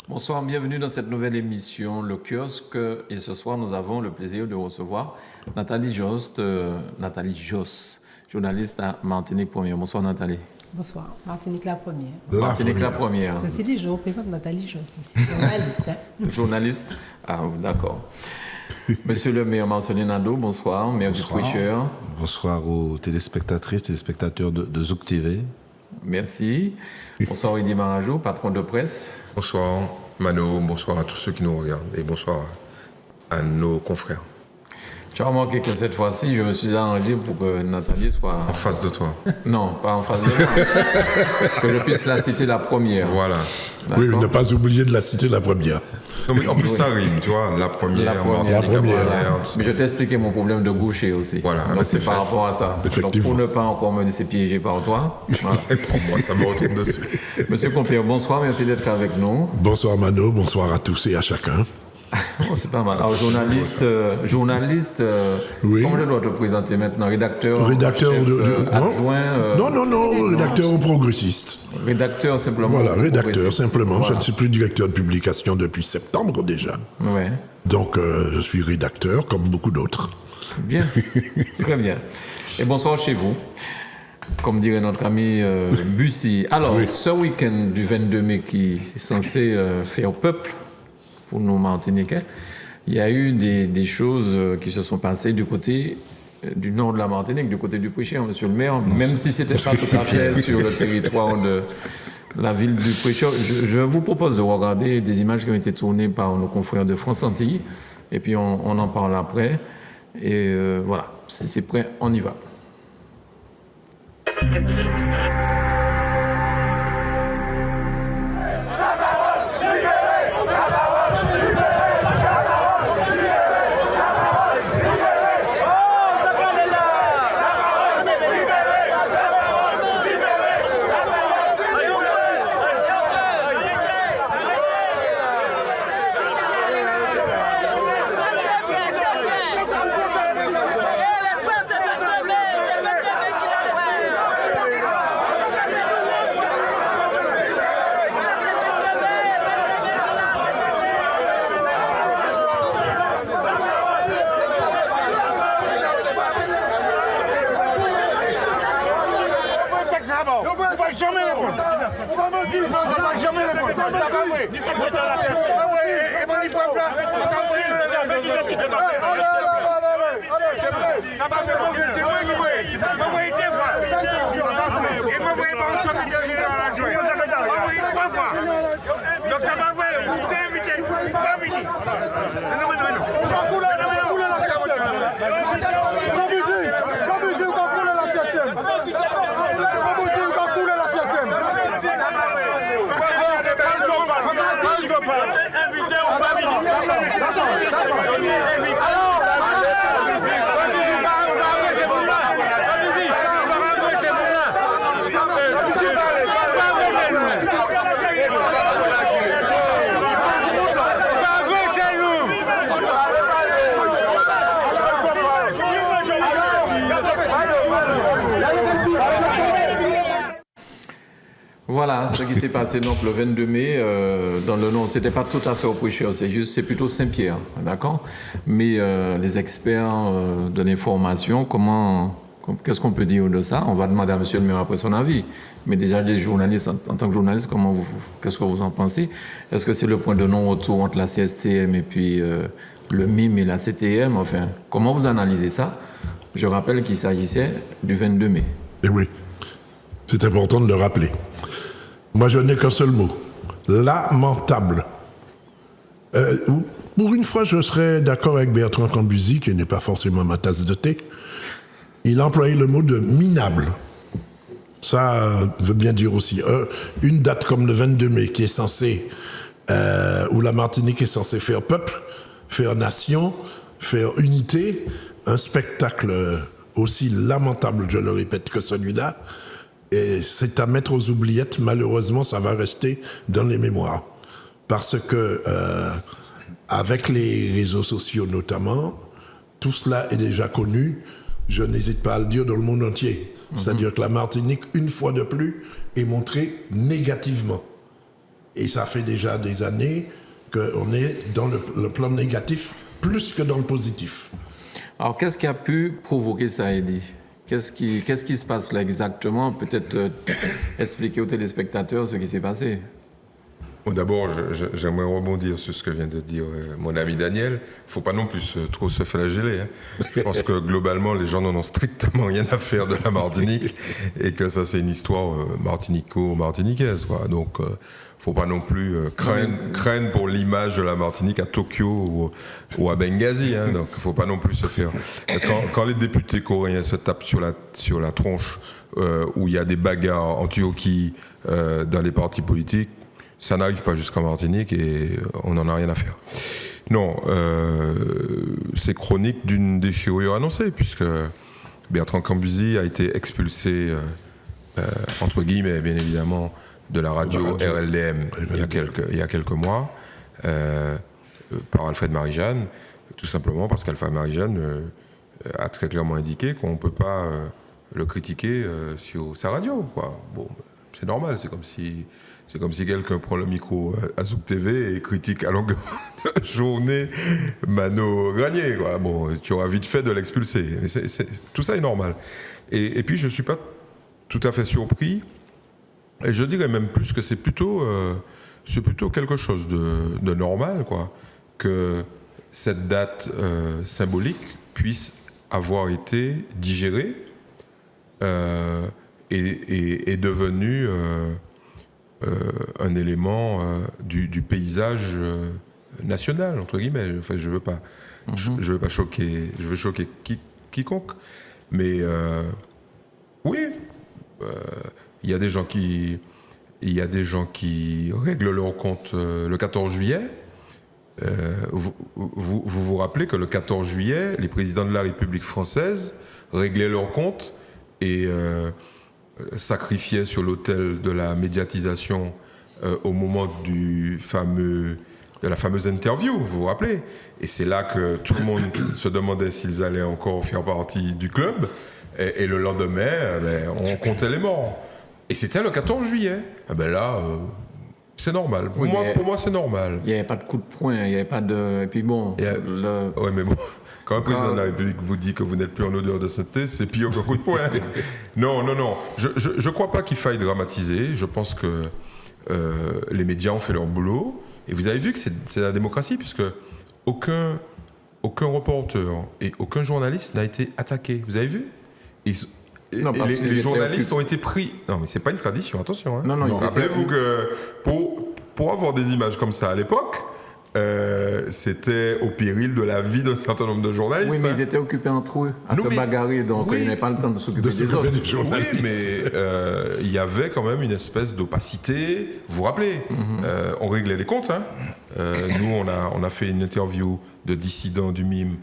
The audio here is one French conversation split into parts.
Bonsoir, bienvenue dans cette nouvelle émission, Le Kiosque. Et ce soir, nous avons le plaisir de recevoir Nathalie Jost, journaliste à Martinique Première. Bonsoir Nathalie. Bonsoir, Martinique la Première. Martinique la Première. Ceci dit, je représente Nathalie Jost ici, journaliste. Journaliste, ah d'accord. Monsieur le maire Marcelin Nadeau, bonsoir, maire du Prêcheur. Bonsoir aux téléspectatrices, téléspectateurs de Zouk TV. Merci. Bonsoir Idi Marajo, patron de presse. Bonsoir Mano, bonsoir à tous ceux qui nous regardent et bonsoir à nos confrères. Tu as remarqué que cette fois-ci, je me suis arrangé pour que Nathalie soit... En face de toi. Non, pas en face de moi. Que je puisse la citer la première. Voilà. Oui, ne pas oublier de la citer la première. Non, mais en plus, ça rime, tu vois, la première. La première. Mais je t'ai expliqué mon problème de gaucher aussi. Voilà. Donc c'est par rapport à ça. Donc pour ne pas encore me laisser piéger par toi. Voilà. C'est pour moi, ça me retourne dessus. Monsieur Compère, bonsoir, merci d'être avec nous. Bonsoir Mano, bonsoir à tous et à chacun. Oh, c'est pas mal. Alors, journaliste, Oui. comment je dois te présenter maintenant? Rédacteur chef, adjoint Non, rédacteur ou progressiste. Rédacteur simplement. Voilà, rédacteur progressiste. simplement. Voilà. Je ne suis plus directeur de publication depuis septembre déjà. Ouais. Donc je suis rédacteur comme beaucoup d'autres. Bien, très bien. Et bonsoir chez vous, comme dirait notre ami Bussy. Alors, Oui. ce week-end du 22 mai qui est censé faire peuple pour nos Martiniquais, il y a eu des choses qui se sont passées du côté du nord de la Martinique, du côté du Prêcheur, monsieur le maire, même si c'était pas tout à fait sur le territoire de la ville du Prêcheur. Je vous propose de regarder des images qui ont été tournées par nos confrères de France Antilles, et puis on en parle après. Et voilà, si c'est prêt, on y va. Donc ça va voir, vous t'invitez, vous pas venir. Non, on va couler la système. On va couler la système. Ça va invité, on va Voilà ce qui s'est passé donc le 22 mai dans le Nord. C'était pas tout à fait au Prêcheur, c'est plutôt Saint-Pierre, d'accord. Mais les experts de l'information, qu'est-ce qu'on peut dire de ça? On va demander à Monsieur le maire après son avis. Mais déjà les journalistes, en tant que journaliste, qu'est-ce que vous en pensez? Est-ce que c'est le point de non-retour entre la CSTM et puis le MIM et la CTM? Enfin, comment vous analysez ça? Je rappelle qu'il s'agissait du 22 mai. Et oui, c'est important de le rappeler. Moi, je n'ai qu'un seul mot. Lamentable. Pour une fois, je serais d'accord avec Bertrand Cambusi, qui n'est pas forcément ma tasse de thé. Il a employé le mot de minable. Ça veut bien dire aussi une date comme le 22 mai qui est censée, où la Martinique est censée faire peuple, faire nation, faire unité, un spectacle aussi lamentable, je le répète, que celui-là. Et c'est à mettre aux oubliettes, malheureusement, ça va rester dans les mémoires. Parce que, avec les réseaux sociaux notamment, tout cela est déjà connu, je n'hésite pas à le dire dans le monde entier. C'est-à-dire que la Martinique, une fois de plus, est montrée négativement. Et ça fait déjà des années qu'on est dans le plan négatif plus que dans le positif. Alors, qu'est-ce qui a pu provoquer ça, Eddy? Qu'est-ce qui se passe là exactement? Peut-être expliquer aux téléspectateurs ce qui s'est passé. Bon, d'abord, j'aimerais rebondir sur ce que vient de dire mon ami Daniel. Il ne faut pas non plus trop se flageller. Hein. Je pense que globalement, les gens n'en ont strictement rien à faire de la Martinique et que ça, c'est une histoire martinico-martiniquaise. Quoi. Donc, il ne faut pas non plus craindre pour l'image de la Martinique à Tokyo ou à Benghazi. Hein. Donc, il ne faut pas non plus se faire. Quand les députés coréens se tapent sur la tronche où il y a des bagarres en Turquie dans les partis politiques, ça n'arrive pas jusqu'en Martinique et on n'en a rien à faire. Non, c'est chronique d'une déchirure annoncée, puisque Bertrand Cambuzi a été expulsé, entre guillemets, bien évidemment, de la radio RLDM il y a quelques mois, par Alfred Marie-Jeanne, tout simplement parce qu'Alfred Marie-Jeanne a très clairement indiqué qu'on ne peut pas le critiquer sur sa radio, quoi. Bon, c'est normal, c'est comme si quelqu'un prend le micro à Zouk TV et critique à longueur de journée Mano Granier, quoi. Bon, tu auras vite fait de l'expulser. Mais tout ça est normal. Et puis, je ne suis pas tout à fait surpris. Et je dirais même plus que c'est plutôt quelque chose de normal, quoi, que cette date symbolique puisse avoir été digérée est devenu un élément du paysage national, entre guillemets. Enfin, je veux pas choquer, je veux choquer quiconque, mais oui, il y a des gens qui règlent leur compte le 14 juillet. Vous rappelez que le 14 juillet, les présidents de la République française réglaient leur compte et sacrifiaient sur l'autel de la médiatisation au moment de la fameuse interview, vous vous rappelez? Et c'est là que tout le monde se demandait s'ils allaient encore faire partie du club. Et le lendemain, on comptait les morts. Et c'était le 14 juillet. Là, c'est normal. Pour moi, c'est normal. Il n'y avait pas de coup de poing, il n'y avait pas de... Et puis bon... Ouais, mais bon, quand un président de la République vous dit que vous n'êtes plus en odeur de sainteté, c'est pire qu'un coup de poing. Non. Je ne crois pas qu'il faille dramatiser. Je pense que les médias ont fait leur boulot. Et vous avez vu que c'est la démocratie, puisque aucun reporter et aucun journaliste n'a été attaqué. Vous avez vu? Les journalistes ont été pris... Non, mais c'est pas une tradition, attention. Hein. Non. Rappelez-vous que pour avoir des images comme ça à l'époque, c'était au péril de la vie d'un certain nombre de journalistes. Oui, mais ils étaient occupés entre eux, à se bagarrer, donc ils n'avaient pas le temps de s'occuper des autres. Oui, mais il y avait quand même une espèce d'opacité. Vous vous rappelez, on réglait les comptes. Hein. Nous, on a fait une interview de dissidents du MIME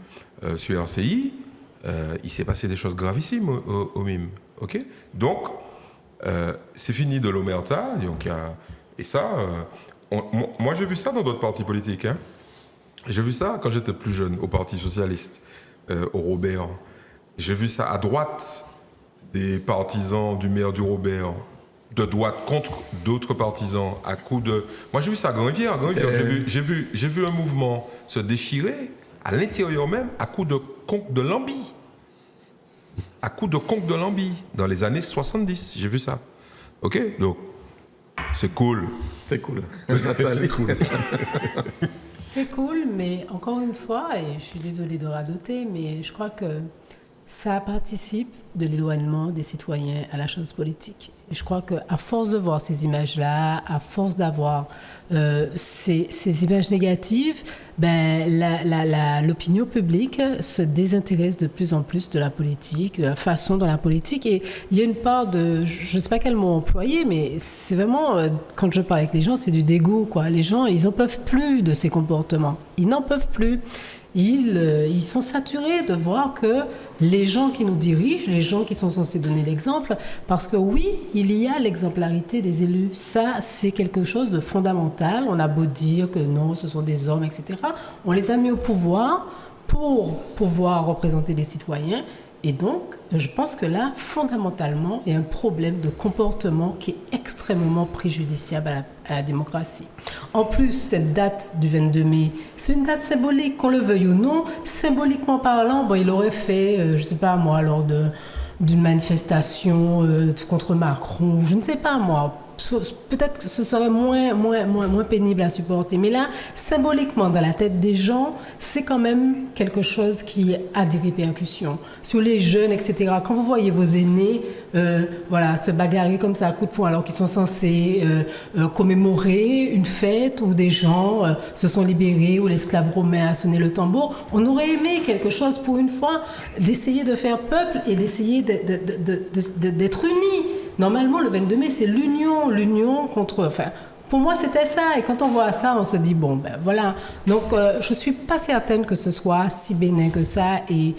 sur RCI. Il s'est passé des choses gravissimes au MIME. OK ? Donc, c'est fini de l'omerta. Et ça, moi j'ai vu ça dans d'autres partis politiques. Hein. J'ai vu ça quand j'étais plus jeune, au Parti Socialiste, au Robert. J'ai vu ça à droite des partisans du maire du Robert, de droite contre d'autres partisans, à coup de... Moi j'ai vu ça à Grand-Rivière. J'ai vu un mouvement se déchirer à l'intérieur même, à coup de conque de Lambie. À coup de conque de Lambie, dans les années 70, j'ai vu ça. OK ? Donc, c'est cool. C'est cool. C'est cool. C'est cool, mais encore une fois, et je suis désolée de radoter, mais je crois que ça participe de l'éloignement des citoyens à la chose politique. Et je crois qu'à force de voir ces images-là, à force d'avoir ces images négatives, l'opinion publique se désintéresse de plus en plus de la politique, de la façon dont la politique. Et il y a une part de, je ne sais pas quel mot employer, mais c'est vraiment, quand je parle avec les gens, c'est du dégoût, quoi. Les gens, ils n'en peuvent plus de ces comportements. Ils n'en peuvent plus. Ils sont saturés de voir que les gens qui nous dirigent, les gens qui sont censés donner l'exemple, parce que oui, il y a l'exemplarité des élus. Ça, c'est quelque chose de fondamental. On a beau dire que non, ce sont des hommes, etc. On les a mis au pouvoir pour pouvoir représenter les citoyens. Et donc, je pense que là, fondamentalement, il y a un problème de comportement qui est extrêmement préjudiciable à la démocratie. En plus, cette date du 22 mai, c'est une date symbolique, qu'on le veuille ou non. Symboliquement parlant, il aurait fait, je ne sais pas moi, lors d'une manifestation contre Macron, je ne sais pas moi. Peut-être que ce serait moins pénible à supporter. Mais là, symboliquement, dans la tête des gens, c'est quand même quelque chose qui a des répercussions. Sur les jeunes, etc. Quand vous voyez vos aînés se bagarrer comme ça à coups de poing alors qu'ils sont censés commémorer une fête où des gens se sont libérés, où l'esclave romain a sonné le tambour, on aurait aimé quelque chose pour une fois, d'essayer de faire peuple et d'essayer d'être unis. Normalement, le 22 mai, c'est l'union contre... Enfin, pour moi, c'était ça. Et quand on voit ça, on se dit, bon, ben voilà. Donc, je ne suis pas certaine que ce soit si bénin que ça et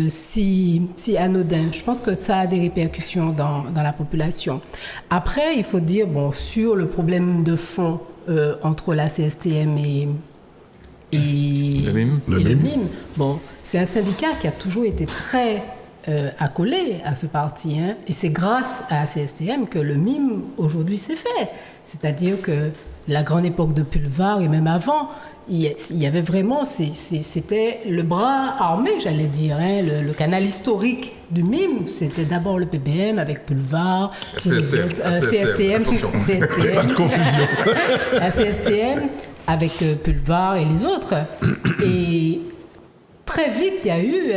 si anodin. Je pense que ça a des répercussions dans la population. Après, il faut dire, bon, sur le problème de fond entre la CSTM et le MIM, bon, c'est un syndicat qui a toujours été très... accolé à ce parti. Et c'est grâce à la CSTM que le MIM, aujourd'hui, s'est fait. C'est-à-dire que la grande époque de Pulvar, et même avant, il y avait vraiment... C'était le bras armé, j'allais dire. Le canal historique du MIM, c'était d'abord le PBM avec Pulvar. CSTM. Pas de confusion. La CSTM avec Pulvar et les autres. Et... très vite, il y a eu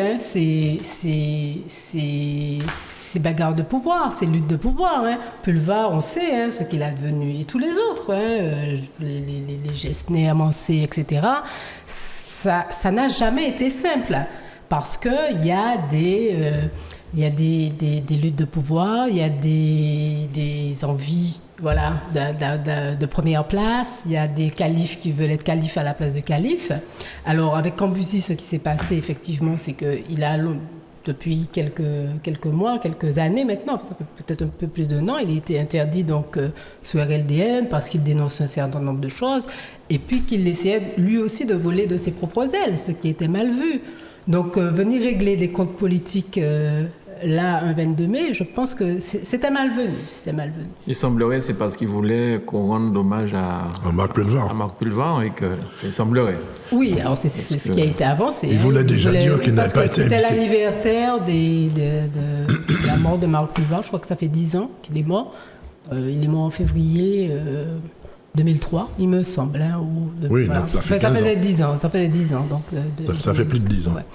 ces bagarres de pouvoir, ces luttes de pouvoir. Pulvar, on sait ce qu'il a devenu. Et tous les autres, les Gesnet, Amancé, etc. Ça n'a jamais été simple. Parce qu'il y a des luttes de pouvoir, il y a des envies de première place, il y a des califes qui veulent être califes à la place de califes. Alors avec Cambuzi, ce qui s'est passé effectivement, c'est qu'il a, depuis quelques mois, quelques années maintenant, ça fait peut-être un peu plus d'un an, il a été interdit donc sous RLDM parce qu'il dénonce un certain nombre de choses et puis qu'il essayait lui aussi de voler de ses propres ailes, ce qui était mal vu. Donc venir régler des comptes politiques là, un 22 mai, je pense que c'était malvenu. Il semblerait que c'est parce qu'il voulait qu'on rende hommage à Marc Pulvar et qu'il semblerait. Oui, alors c'est ce qui a été avancé. Il voulait déjà dire qu'il n'avait pas été invité. C'était l'anniversaire de la mort de Marc Pulvar. Je crois que ça fait 10 ans qu'il est mort. Il est mort en février 2003, il me semble. Oui, voilà. Ça faisait 10 ans. Ça faisait 10 ans. Donc, ça fait plus de 10 ans. Ouais.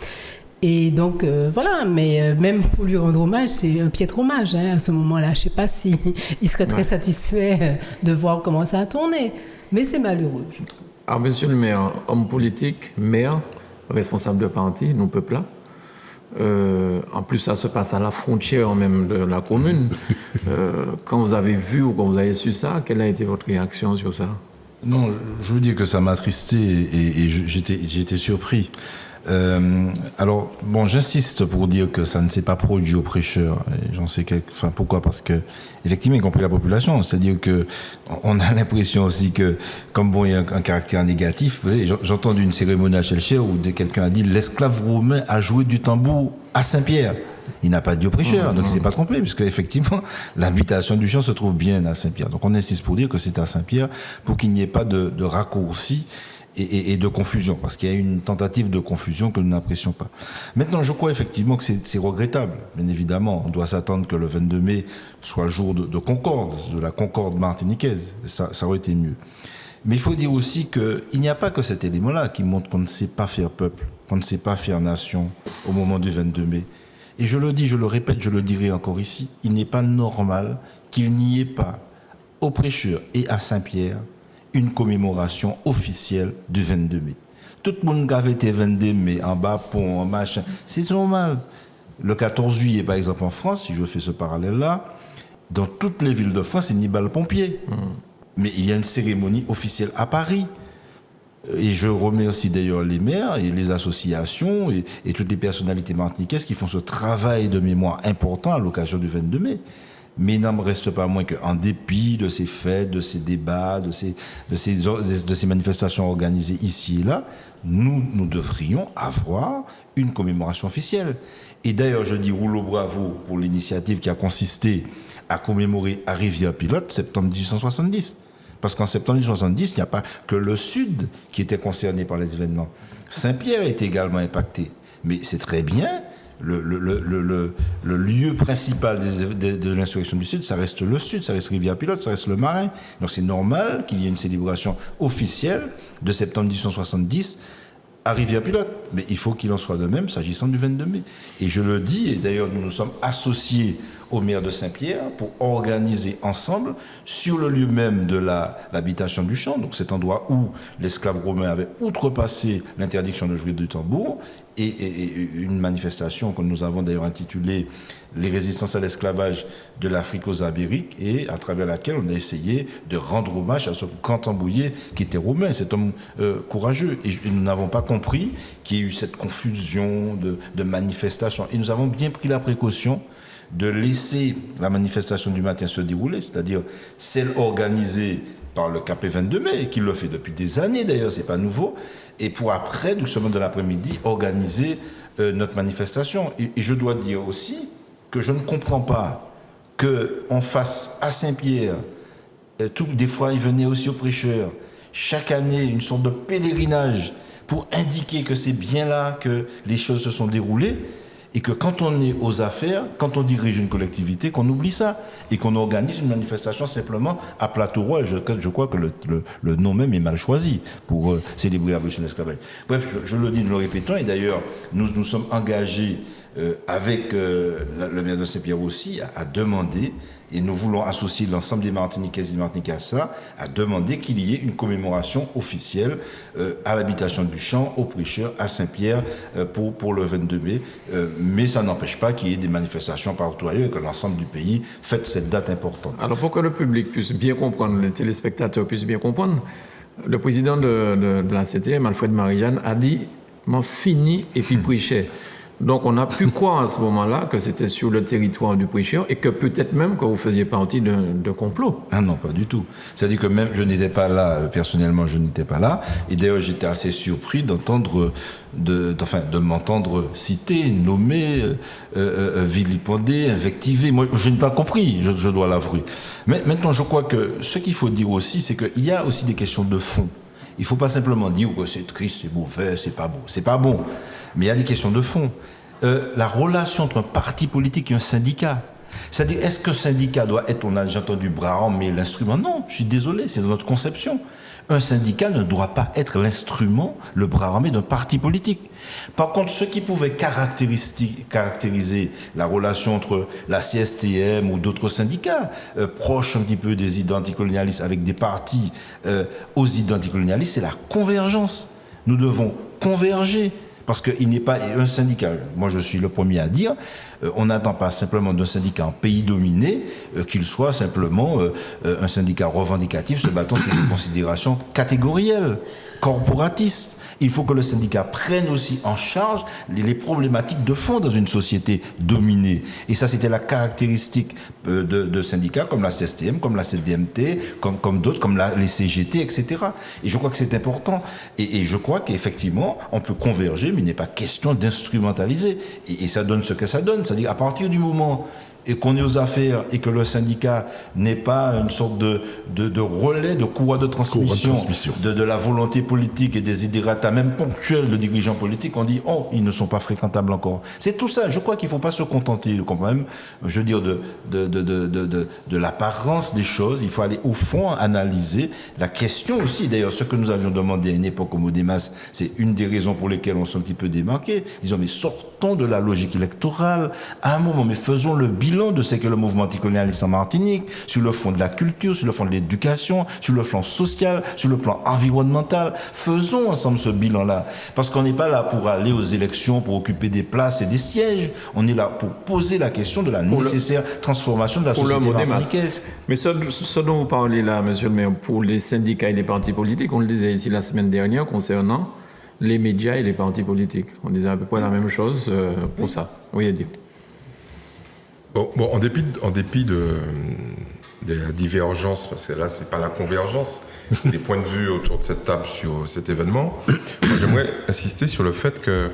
Et donc, voilà, mais même pour lui rendre hommage, c'est un piètre hommage à ce moment-là. Je ne sais pas s'il serait très satisfait de voir comment ça a tourné. Mais c'est malheureux, je trouve. Alors, monsieur le maire, homme politique, maire, responsable de parti, nous peuple là. En plus, ça se passe à la frontière même de la commune. Quand vous avez vu ou quand vous avez su ça, quelle a été votre réaction sur ça? Non, je veux dire que ça m'a attristé et j'étais surpris. Alors, bon, j'insiste pour dire que ça ne s'est pas produit aux prêcheurs. Pourquoi? Parce que, effectivement, y compris la population. C'est-à-dire que, on a l'impression aussi que, comme bon, il y a un caractère négatif. Vous savez, j'ai entendu une cérémonie à Chelcher où quelqu'un a dit l'esclave romain a joué du tambour à Saint-Pierre. Il n'a pas dit aux prêcheurs, donc c'est pas trompé, puisque effectivement, l'habitation du chant se trouve bien à Saint-Pierre. Donc on insiste pour dire que c'est à Saint-Pierre, pour qu'il n'y ait pas de raccourci et de confusion, parce qu'il y a une tentative de confusion que nous n'apprécions pas. Maintenant, je crois effectivement que c'est regrettable. Bien évidemment, on doit s'attendre que le 22 mai soit jour de concorde, de la concorde martiniquaise. Ça aurait été mieux. Mais il faut dire aussi qu'il n'y a pas que cet élément-là qui montre qu'on ne sait pas faire peuple, qu'on ne sait pas faire nation au moment du 22 mai. Et je le dis, je le répète, je le dirai encore ici, il n'est pas normal qu'il n'y ait pas aux prêcheurs et à Saint-Pierre une commémoration officielle du 22 mai. Tout le monde qui avait été 22 mai, en bas pont, en machin, c'est normal. Le 14 juillet, par exemple, en France, si je fais ce parallèle-là, dans toutes les villes de France, il n'y a pas le pompier. Mais il y a une cérémonie officielle à Paris. Et je remercie d'ailleurs les maires et les associations et toutes les personnalités martiniquaises qui font ce travail de mémoire important à l'occasion du 22 mai. Mais il n'en reste pas moins qu'en dépit de ces fêtes, de ces débats, de ces manifestations organisées ici et là, nous devrions avoir une commémoration officielle. Et d'ailleurs, je dis rouleau bravo pour l'initiative qui a consisté à commémorer à Rivière-Pilote, septembre 1870. Parce qu'en septembre 1970, il n'y a pas que le Sud qui était concerné par les événements. Saint-Pierre est également impacté. Mais c'est très bien, le lieu principal de l'insurrection du Sud, ça reste le Sud, ça reste Rivière-Pilote, ça reste le Marin. Donc c'est normal qu'il y ait une célébration officielle de septembre 1970 à Rivière-Pilote. Mais il faut qu'il en soit de même s'agissant du 22 mai. Et je le dis, et d'ailleurs nous nous sommes associés au maire de Saint-Pierre pour organiser ensemble, sur le lieu même de l'habitation du champ, donc cet endroit où l'esclave romain avait outrepassé l'interdiction de jouer du tambour, et une manifestation que nous avons d'ailleurs intitulée « Les résistances à l'esclavage de l'Afrique aux Amériques » et à travers laquelle on a essayé de rendre hommage à ce grand tambouiller qui était romain, cet homme courageux. Et nous n'avons pas compris qu'il y ait eu cette confusion de manifestations. Et nous avons bien pris la précaution de laisser la manifestation du matin se dérouler, c'est-à-dire celle organisée par le KP 22 mai, qui le fait depuis des années d'ailleurs, c'est pas nouveau, et pour après, du semaine de l'après-midi, organiser notre manifestation. Et je dois dire aussi que je ne comprends pas qu'on fasse à Saint-Pierre, des fois il venait aussi aux prêcheurs, chaque année une sorte de pèlerinage pour indiquer que c'est bien là que les choses se sont déroulées, et que quand on est aux affaires, quand on dirige une collectivité, qu'on oublie ça, et qu'on organise une manifestation simplement à Plateau-Roi. Et je crois que le nom même est mal choisi pour célébrer l'abolition de l'esclavage. Bref, je le dis, nous le répétons, et d'ailleurs, nous nous sommes engagés avec le maire de Saint-Pierre aussi à demander, et nous voulons associer l'ensemble des Martiniquais et des Martiniquais à ça, à demander qu'il y ait une commémoration officielle à l'habitation du champ, aux prêcheurs, à Saint-Pierre pour le 22 mai. Mais ça n'empêche pas qu'il y ait des manifestations partout ailleurs et que l'ensemble du pays fête cette date importante. Alors pour que le public puisse bien comprendre, les téléspectateurs puissent bien comprendre, le président de la CTM, Alfred Marie-Jeanne, a dit « m'en fini et puis prêchait ». Donc on a pu croire à ce moment-là que c'était sur le territoire du prêcheur et que peut-être même que vous faisiez partie de complot. Ah non, pas du tout. C'est-à-dire que même je n'étais pas là, personnellement je n'étais pas là, et d'ailleurs j'étais assez surpris d'entendre, de m'entendre citer, nommer, vilipender, invectiver. Moi je n'ai pas compris, je dois l'avouer. Mais maintenant je crois que ce qu'il faut dire aussi, c'est qu'il y a aussi des questions de fond. Il ne faut pas simplement dire que c'est triste, c'est mauvais, c'est pas bon. C'est pas bon. Mais il y a des questions de fond. La relation entre un parti politique et un syndicat. C'est-à-dire, est-ce que le syndicat doit être, on a déjà entendu, bras armé, l'instrument? Non, je suis désolé, c'est dans notre conception. Un syndicat ne doit pas être l'instrument, le bras armé d'un parti politique. Par contre, ce qui pouvait caractériser la relation entre la CSTM ou d'autres syndicats, proches un petit peu des idées anticolonialistes avec des partis aux idées anticolonialistes, c'est la convergence. Nous devons converger. Parce qu'il n'est pas un syndicat, moi je suis le premier à dire, on n'attend pas simplement d'un syndicat en pays dominé qu'il soit simplement un syndicat revendicatif se battant sur une considération catégorielle, corporatiste. Il faut que le syndicat prenne aussi en charge les problématiques de fond dans une société dominée. Et ça, c'était la caractéristique de syndicats comme la CSTM, comme la CDMT, comme d'autres, comme les CGT, etc. Et je crois que c'est important. Et je crois qu'effectivement, on peut converger, mais il n'est pas question d'instrumentaliser. Et ça donne ce que ça donne. C'est-à-dire, à partir du moment et qu'on est aux affaires et que le syndicat n'est pas une sorte de relais, de courroie de transmission, de la volonté politique et des idératas, même ponctuels de dirigeants politiques, on dit « Oh, ils ne sont pas fréquentables encore ». C'est tout ça. Je crois qu'il ne faut pas se contenter quand même, je veux dire, de l'apparence des choses. Il faut aller au fond, analyser la question aussi. D'ailleurs, ce que nous avions demandé à une époque au Modémas, c'est une des raisons pour lesquelles on s'est un petit peu démarqué. Disons, mais sortons de la logique électorale à un moment, mais faisons le bilan de ce que le mouvement anticolonialiste en Martinique, sur le fond de la culture, sur le fond de l'éducation, sur le plan social, sur le plan environnemental. Faisons ensemble ce bilan-là. Parce qu'on n'est pas là pour aller aux élections, pour occuper des places et des sièges. On est là pour poser la question de la nécessaire transformation de la société martiniquaise. Mais ce dont vous parlez là, monsieur le maire, pour les syndicats et les partis politiques, on le disait ici la semaine dernière concernant les médias et les partis politiques. On disait à peu près la même chose pour ça. Oui, Eddie. Bon, en dépit de la divergence, parce que là, c'est pas la convergence, des points de vue autour de cette table sur cet événement, moi, j'aimerais insister sur le fait que,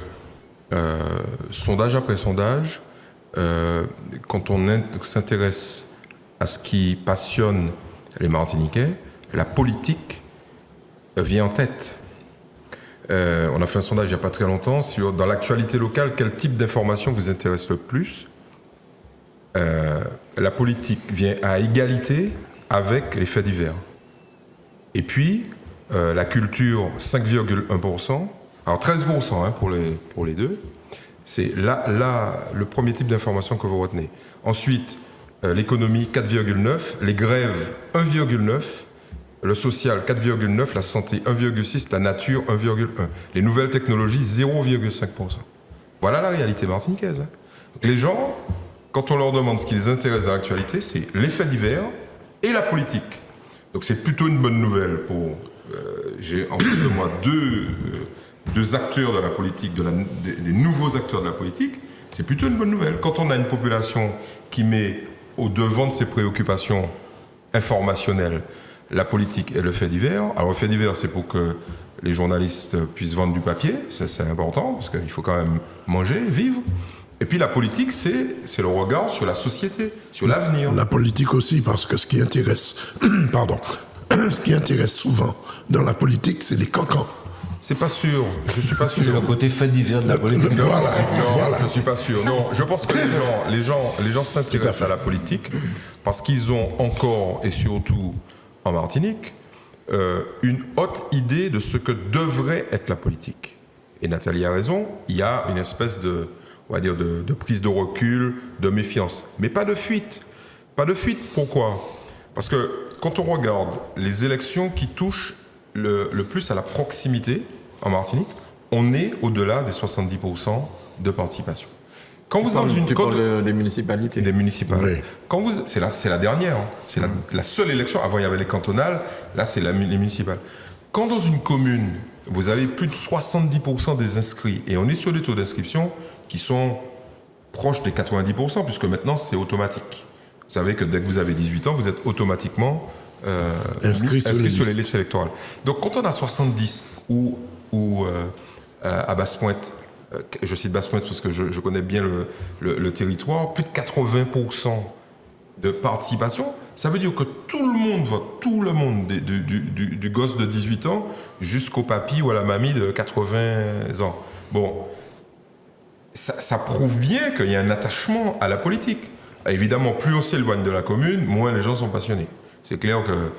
sondage après sondage, quand on s'intéresse à ce qui passionne les Martiniquais, la politique vient en tête. On a fait un sondage il n'y a pas très longtemps sur, dans l'actualité locale, quel type d'information vous intéresse le plus. La politique vient à égalité avec les faits divers. Et puis, la culture, 5,1%. Alors 13% pour les deux. C'est là le premier type d'information que vous retenez. Ensuite, l'économie, 4,9%. Les grèves, 1,9%. Le social, 4,9%, la santé, 1,6%, la nature, 1,1%. Les nouvelles technologies, 0,5%. Voilà la réalité martiniquaise. Donc les gens, quand on leur demande ce qui les intéresse dans l'actualité, c'est les faits divers et la politique. Donc c'est plutôt une bonne nouvelle pour... j'ai en face de moi deux acteurs de la politique, des nouveaux acteurs de la politique. C'est plutôt une bonne nouvelle. Quand on a une population qui met au devant de ses préoccupations informationnelles la politique et le fait divers. Alors le fait divers, c'est pour que les journalistes puissent vendre du papier, ça c'est important, parce qu'il faut quand même manger, vivre. Et puis la politique, c'est le regard sur la société, sur l'avenir. La politique aussi, parce que ce qui intéresse, ce qui intéresse souvent dans la politique, c'est les cancans. C'est pas sûr, je suis pas sûr. C'est le côté fait divers de la politique. Voilà. Je suis pas sûr. Non, je pense que les gens s'intéressent à la politique parce qu'ils ont encore et surtout en Martinique, une haute idée de ce que devrait être la politique. Et Nathalie a raison, il y a une espèce de prise de recul, de méfiance. Mais pas de fuite. Pas de fuite, pourquoi ? Parce que quand on regarde les élections qui touchent le plus à la proximité en Martinique, on est au-delà des 70% de participation. Quand vous avez une des municipalités. Des municipales. Oui. Quand c'est la dernière, hein. C'est la seule élection. Avant il y avait les cantonales, là c'est les municipales. Quand dans une commune vous avez plus de 70% des inscrits et on est sur des taux d'inscription qui sont proches des 90%, puisque maintenant c'est automatique. Vous savez que dès que vous avez 18 ans, vous êtes automatiquement inscrit sur les listes électorales. Donc quand on a 70 ou à Basse-Pointe, je cite Basse-Pointe parce que je connais bien le territoire, plus de 80% de participation, ça veut dire que tout le monde vote, tout le monde, du gosse de 18 ans jusqu'au papy ou à la mamie de 80 ans. Bon, ça prouve bien qu'il y a un attachement à la politique. Évidemment, plus on s'éloigne de la commune, moins les gens sont passionnés. C'est clair que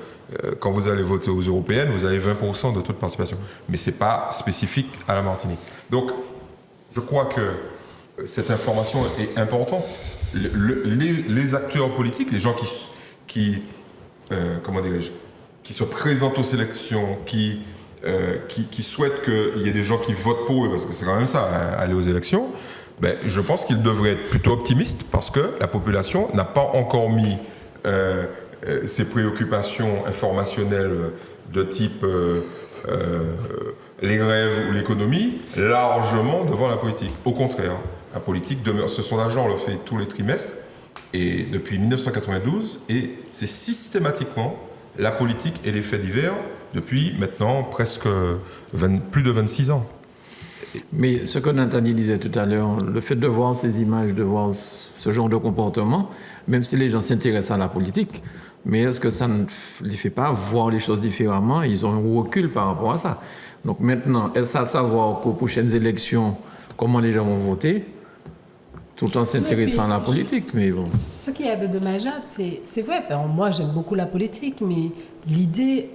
quand vous allez voter aux européennes, vous avez 20% de taux de participation. Mais ce n'est pas spécifique à la Martinique. Donc, je crois que cette information est importante. Les acteurs politiques, les gens qui se présentent aux élections, qui souhaitent qu'il y ait des gens qui votent pour eux, parce que c'est quand même ça, hein, aller aux élections, je pense qu'ils devraient être plutôt optimistes parce que la population n'a pas encore mis ses préoccupations informationnelles de type les grèves ou l'économie largement devant la politique. Au contraire, la politique demeure. Ce sondage-là, on le fait tous les trimestres et depuis 1992 et c'est systématiquement la politique et les faits divers depuis maintenant presque plus de 26 ans. Mais ce que Nathalie disait tout à l'heure, le fait de voir ces images, de voir ce genre de comportement, même si les gens s'intéressent à la politique, mais est-ce que ça ne les fait pas voir les choses différemment? Ils ont un recul par rapport à ça. Donc maintenant, est-ce à savoir qu'aux prochaines élections, comment les gens vont voter, tout en s'intéressant à la politique? Mais bon. Ce qu'il y a de dommageable, c'est vrai, moi j'aime beaucoup la politique, mais l'idée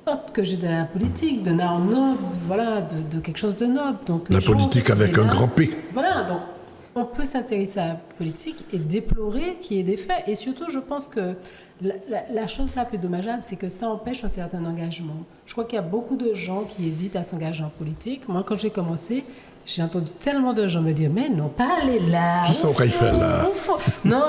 haute que j'ai de la politique, d'un art noble, voilà, de quelque chose de noble. Donc, La politique avec un grand P. Voilà, donc on peut s'intéresser à la politique et déplorer qu'il y ait des faits. Et surtout, je pense que la chose la plus dommageable, c'est que ça empêche un certain engagement. Je crois qu'il y a beaucoup de gens qui hésitent à s'engager en politique. Moi, quand j'ai commencé, j'ai entendu tellement de gens me dire « Mais non, pas aller là !» Qui sont qu'il fait là? Non,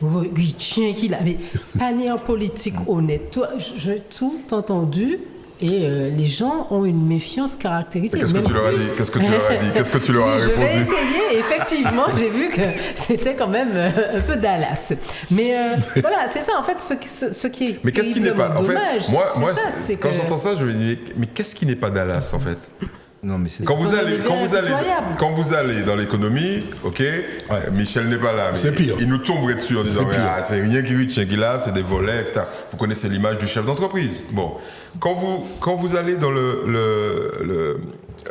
oui, tiens, qui l'a. Mais pas aller en politique honnête. J'ai tout entendu. Et les gens ont une méfiance caractéristique. Qu'est-ce que tu leur as dit? Qu'est-ce que tu leur as dit? Qu'est-ce que tu leur as répondu? Je vais essayer. Et effectivement, j'ai vu que c'était quand même un peu Dallas. Mais voilà, c'est ça en fait ce qui est. Mais qu'est-ce qui n'est pas? En dommage, fait, moi, quand j'entends ça, je me dis mais qu'est-ce qui n'est pas Dallas en fait? Non, mais c'est Quand ça. vous allez dans l'économie, ok, Michel n'est pas là, mais C'est pire. il nous tomberait dessus en disant C'est pire. c'est rien qui riche, qui là, c'est des volets, etc. Vous connaissez l'image du chef d'entreprise. Bon, quand vous allez dans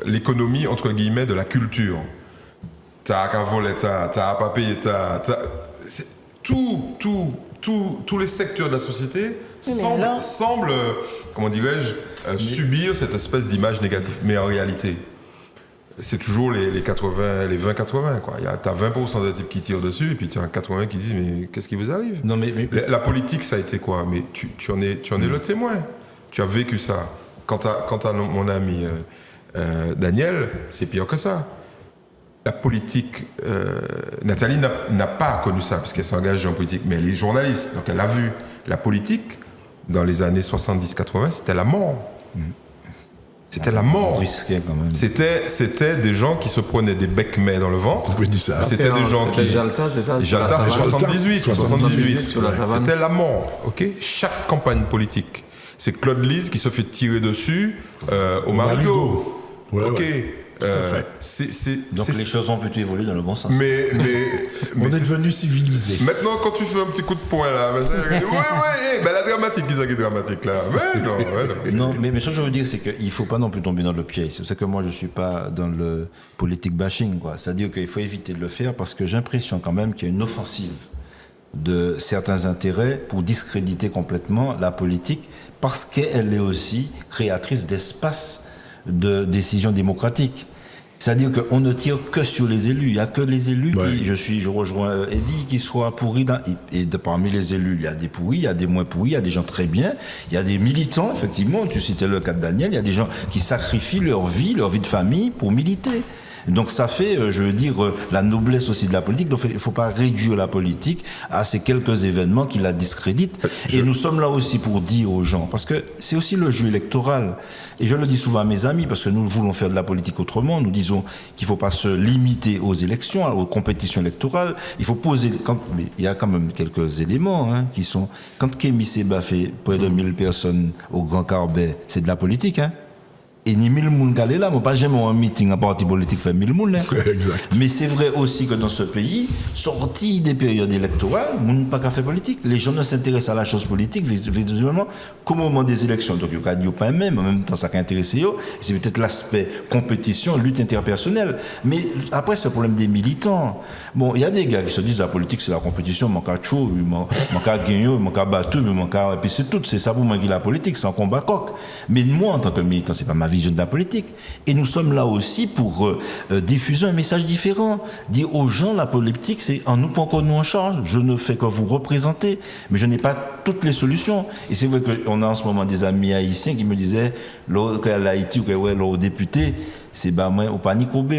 l'économie entre guillemets de la culture, t'as qu'à voler, t'as pas payer, tous les secteurs de la société semblent, comment dirais-je, subir cette espèce d'image négative. Mais en réalité, c'est toujours les 80, les 20-80, quoi. T'as 20% des types qui tirent dessus, et puis tu as 80 qui disent, mais qu'est-ce qui vous arrive? Non, mais La politique, ça a été quoi? Mais tu en es le témoin. Tu as vécu ça. Quant à mon ami Daniel, c'est pire que ça. La politique, Nathalie n'a pas connu ça, parce qu'elle s'est engagée en politique, mais elle est journaliste, donc elle a vu. La politique, dans les années 70-80, c'était la mort. C'était la mort. Risqué quand même. C'était des gens qui se prenaient des becs-mets dans le ventre. Oui, dis ça. C'était des gens qui... Jalta, c'est ça? Jalta, c'est 78. Sur la savane. C'était la mort, ok? Chaque campagne politique. C'est Claude Lise qui se fait tirer dessus au Marigot. Ouais, ok. ouais. Tout à fait. Donc les choses ont plutôt évolué dans le bon sens. Mais On est devenu civilisé. maintenant, quand tu fais un petit coup de poing là, la dramatique, qui est dramatique là. Mais non. Non, mais ce que je veux dire, c'est qu'il ne faut pas non plus tomber dans le piège. C'est pour ça que moi, je ne suis pas dans le politique bashing, quoi. C'est-à-dire qu'il faut éviter de le faire parce que j'ai l'impression quand même qu'il y a une offensive de certains intérêts pour discréditer complètement la politique parce qu'elle est aussi créatrice d'espace de décision démocratique. C'est-à-dire qu'on ne tire que sur les élus. Il n'y a que les élus qui, je rejoins Eddy, qui soient pourris. Parmi les élus, il y a des pourris, il y a des moins pourris, il y a des gens très bien, il y a des militants, effectivement, tu citais le cas de Daniel, il y a des gens qui sacrifient leur vie de famille pour militer. Donc ça fait, je veux dire, la noblesse aussi de la politique. Donc il ne faut pas réduire la politique à ces quelques événements qui la discréditent. Et nous sommes là aussi pour dire aux gens, parce que c'est aussi le jeu électoral. Et je le dis souvent à mes amis, parce que nous voulons faire de la politique autrement. Nous disons qu'il ne faut pas se limiter aux élections, aux compétitions électorales. Il faut poser... mais il y a quand même quelques éléments qui sont... Quand Kémy Séba fait près de 1000 personnes au Grand Carbet, c'est de la politique, Et ni 1000 moun galé là, moi pas jamais un meeting en parti politique fait 1000 moun. Exact. Mais c'est vrai aussi que dans ce pays, sorti des périodes électorales, moun pas qu'à faire politique. Les gens ne s'intéressent à la chose politique visiblement qu'au moment des élections. Donc il y a pas même, en même temps ça qui intéresse eux, c'est peut-être l'aspect compétition, lutte interpersonnelle. Mais après c'est le problème des militants. Bon, il y a des gars qui se disent la politique c'est la compétition, mon cas chaud, mon cas gagner, mon cas battu, mon cas et puis c'est tout, c'est ça pour moi qui la politique, c'est un combat coq. Mais moi en tant que militant, c'est pas ma vision de la politique. Et nous sommes là aussi pour diffuser un message différent. Dire aux gens, la politique, c'est en nous qu'on nous en charge. Je ne fais que vous représenter, mais je n'ai pas toutes les solutions. Et c'est vrai qu'on a en ce moment des amis haïtiens qui me disaient, qu'à l'Haïti, le député, c'est bah moi au panique Kobe,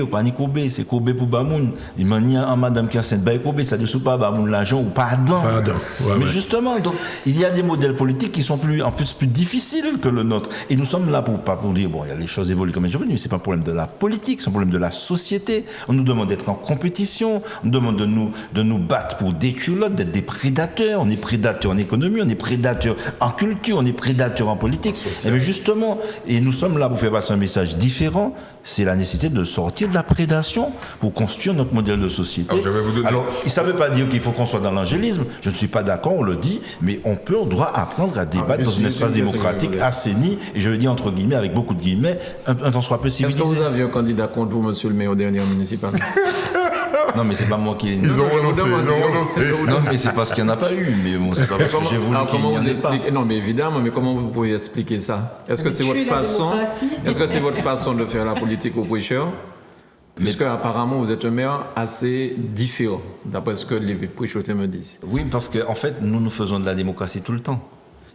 c'est Kobe pour Bamoun. Il m'a dit à madame qui enceinte bah Kobe, ça ne sous pas Bamoun l'argent ou pardon. Mais justement, donc il y a des modèles politiques qui sont plus difficiles que le nôtre. Et nous sommes là pas pour dire bon, il y a les choses évoluent comme elles évoluent, mais c'est pas un problème de la politique, c'est un problème de la société. On nous demande d'être en compétition, on nous demande de nous battre pour des culottes, d'être des prédateurs. On est prédateurs en économie, on est prédateurs en culture, on est prédateurs en politique. Et bien justement, et nous sommes là pour faire passer un message différent. C'est la nécessité de sortir de la prédation pour construire notre modèle de société. Alors, ça ne veut pas dire qu'il faut qu'on soit dans l'angélisme. Je ne suis pas d'accord, on le dit, mais on doit apprendre à débattre dans un espace démocratique assaini, et je le dis entre guillemets, avec beaucoup de guillemets, un temps soit peu civilisé. Est-ce que vous aviez un candidat contre vous, monsieur le maire, aux dernières municipales? Non, mais c'est pas moi qui ai... Ils ont renoncé. Non, mais c'est parce qu'il n'y en a pas eu. Mais bon, c'est pas parce que j'ai voulu qu'il n'y en ait pas. Non, mais évidemment, mais comment vous pouvez expliquer ça? Est-ce que c'est votre façon? Est-ce que c'est votre façon de faire la politique aux prêcheurs? Puisque apparemment vous êtes un maire assez différent, d'après ce que les prêcheurs me disent. Oui, parce qu'en fait, nous faisons de la démocratie tout le temps.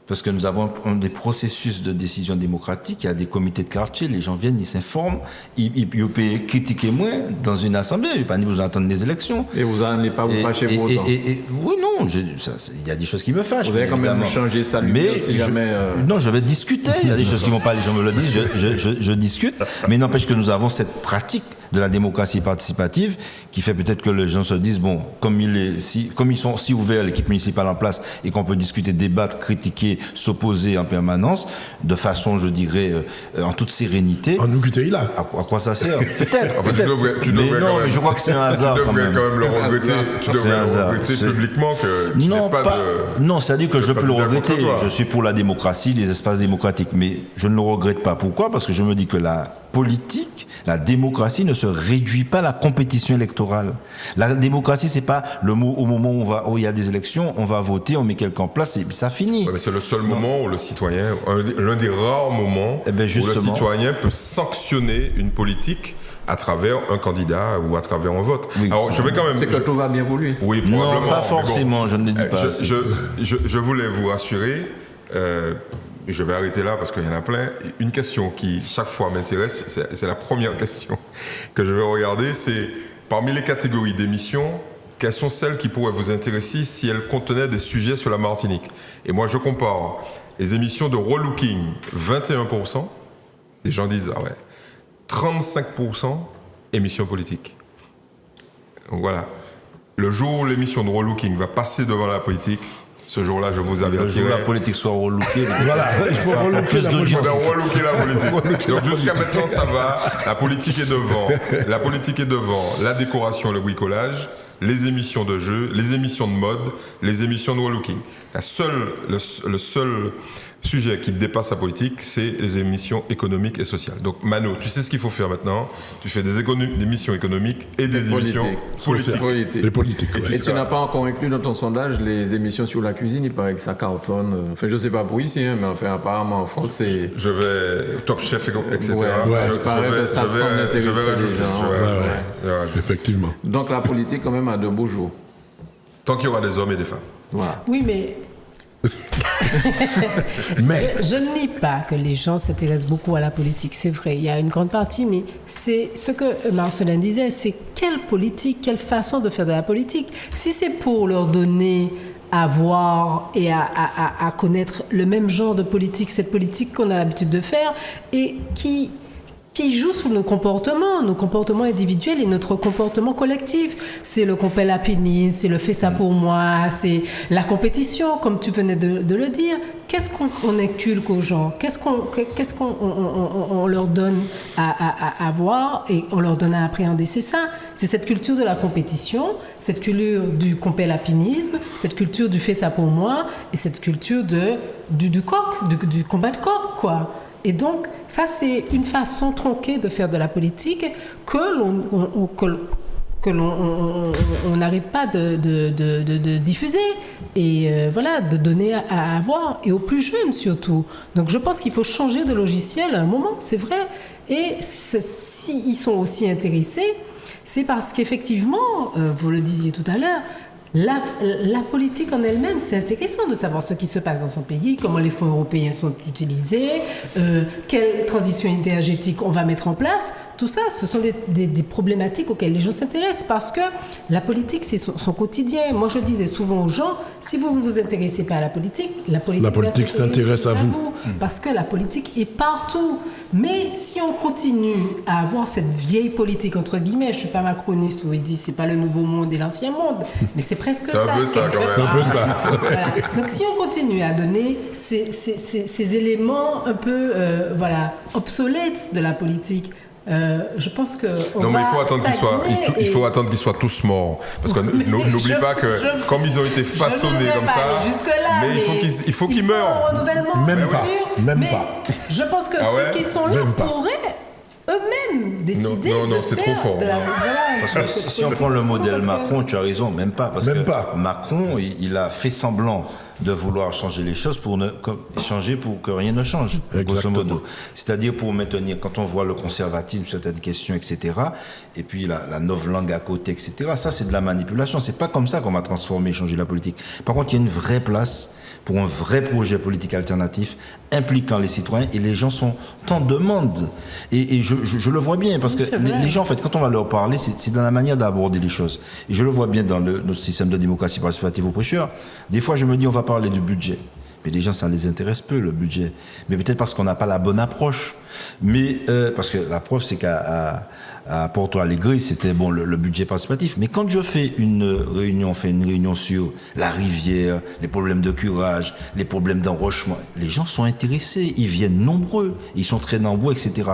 Parce que nous avons des processus de décision démocratique, il y a des comités de quartier, les gens viennent, ils s'informent, ils peuvent critiquer moins dans une assemblée, ils ne peuvent pas vous entendre des élections. Et vous n'allez pas vous fâcher pour autant? Oui, non, il y a des choses qui me fâchent. Vous allez quand même changer ça, mais si jamais... Non, je vais discuter, il y a des choses qui ne vont pas, les gens me le disent, je discute, mais il n'empêche que nous avons cette pratique de la démocratie participative qui fait peut-être que les gens se disent, bon, comme ils sont si ouverts, l'équipe municipale en place, et qu'on peut discuter, débattre, critiquer, s'opposer en permanence, de façon, je dirais, en toute sérénité. En nous quitter là. À quoi ça sert? Peut-être. Enfin, tu mais devrais non, quand même, mais je crois que c'est un hasard. Tu devrais quand même le regretter. Tu devrais le regretter publiquement que tu n'aies pas de. Non, c'est-à-dire que je peux le regretter. contre toi. Je suis pour la démocratie, les espaces démocratiques, mais je ne le regrette pas. Pourquoi? Parce que je me dis que la politique, la démocratie ne se réduit pas à la compétition électorale. La démocratie, c'est pas le mot au moment où il y a des élections, on va voter, on met quelqu'un en place et ça finit. Ouais, mais c'est le seul moment où le citoyen, l'un des rares moments où le citoyen peut sanctionner une politique à travers un candidat ou à travers un vote. Oui. Alors, je vais quand même. C'est que tout va bien pour lui. Oui, probablement. Non, pas forcément, bon, je ne le dis pas. Je voulais vous rassurer. Je vais arrêter là parce qu'il y en a plein. Une question qui, chaque fois, m'intéresse, c'est la première question que je vais regarder, c'est parmi les catégories d'émissions, quelles sont celles qui pourraient vous intéresser si elles contenaient des sujets sur la Martinique? Et moi, je compare les émissions de relooking, 21%. Les gens disent, ah ouais, 35% émissions politiques. Donc voilà. Le jour où l'émission de relooking va passer devant la politique, ce jour-là, je vous avertirai. Le jour où la politique soit relookée. Voilà, il faut relooker la politique. Il faut relooker la politique. Donc jusqu'à maintenant, ça va. La politique est devant. La politique est devant. La décoration, le bricolage, les émissions de jeu, les émissions de mode, les émissions de relooking. Le seul sujet qui dépasse la politique, c'est les émissions économiques et sociales. Donc Mano, tu sais ce qu'il faut faire maintenant. Tu fais des émissions économiques et des émissions politiques. Les politiques. Et tu n'as pas encore inclus dans ton sondage les émissions sur la cuisine, il paraît que ça cartonne. Enfin, je ne sais pas pour ici, hein, mais enfin, apparemment en France, c'est... Je vais... Top Chef, etc. Ouais, il paraît que ça semble intéresser les gens. Effectivement. Donc la politique, quand même, a de beaux jours. Tant qu'il y aura des hommes et des femmes. Voilà. Oui, mais Mais je ne nie pas que les gens s'intéressent beaucoup à la politique, c'est vrai, il y a une grande partie, mais c'est ce que Marcelin disait, c'est quelle politique, quelle façon de faire de la politique. Si c'est pour leur donner à voir et à connaître le même genre de politique, cette politique qu'on a l'habitude de faire et qui joue sur nos comportements individuels et notre comportement collectif. C'est le compel à punir, c'est le fais ça pour moi, c'est la compétition, comme tu venais de le dire. Qu'est-ce qu'on inculque aux gens? Qu'est-ce qu'on leur donne à voir et on leur donne à appréhender? C'est ça. C'est cette culture de la compétition, cette culture du compélapinisme, cette culture du fais ça pour moi et cette culture du coq, du combat de coq, quoi. Et donc, ça, c'est une façon tronquée de faire de la politique que l'on n'arrête pas de diffuser et voilà, de donner à voir, et aux plus jeunes surtout. Donc, je pense qu'il faut changer de logiciel à un moment, c'est vrai. Et s'ils sont aussi intéressés, c'est parce qu'effectivement, vous le disiez tout à l'heure, la politique en elle-même, c'est intéressant de savoir ce qui se passe dans son pays, comment les fonds européens sont utilisés, quelle transition énergétique on va mettre en place. Tout ça, ce sont des problématiques auxquelles les gens s'intéressent parce que la politique, c'est son quotidien. Moi, je disais souvent aux gens, si vous ne vous intéressez pas à la politique s'intéresse à vous. Parce que la politique est partout. Mais si on continue à avoir cette vieille politique, entre guillemets, je ne suis pas macroniste où il dit c'est pas le nouveau monde et l'ancien monde, mais c'est presque ça. C'est un peu ça quand même. C'est un peu ça. Voilà. Donc si on continue à donner ces éléments un peu obsolètes de la politique, je pense que non, mais il faut attendre qu'ils soient tous morts, parce que n'oublie pas que comme ils ont été façonnés comme ça, mais il faut qu'ils meurent. Même pas. Je pense que ceux qui sont là pourraient eux-mêmes décider. Non, c'est trop fort. Parce que si on prend le modèle Macron, tu as raison, même pas. Parce que Macron, il a fait semblant de vouloir changer les choses pour que rien ne change, grosso modo. C'est-à-dire pour maintenir, quand on voit le conservatisme, certaines questions, etc., et puis la novlangue à côté, etc., ça c'est de la manipulation. C'est pas comme ça qu'on va transformer et changer la politique. Par contre, il y a une vraie place pour un vrai projet politique alternatif impliquant les citoyens, et les gens sont en demande. Et je le vois bien, parce que les gens, en fait, quand on va leur parler, c'est dans la manière d'aborder les choses. Et je le vois bien dans notre système de démocratie participative aux prêcheurs. Des fois, je me dis, on va parler du budget. Mais les gens, ça les intéresse peu, le budget. Mais peut-être parce qu'on n'a pas la bonne approche. Mais parce que la preuve, c'est qu'à Porto Alegre, c'était bon le budget participatif. Mais quand je fais une réunion sur la rivière, les problèmes de curage, les problèmes d'enrochement, les gens sont intéressés, ils viennent nombreux, ils sont très nombreux, etc.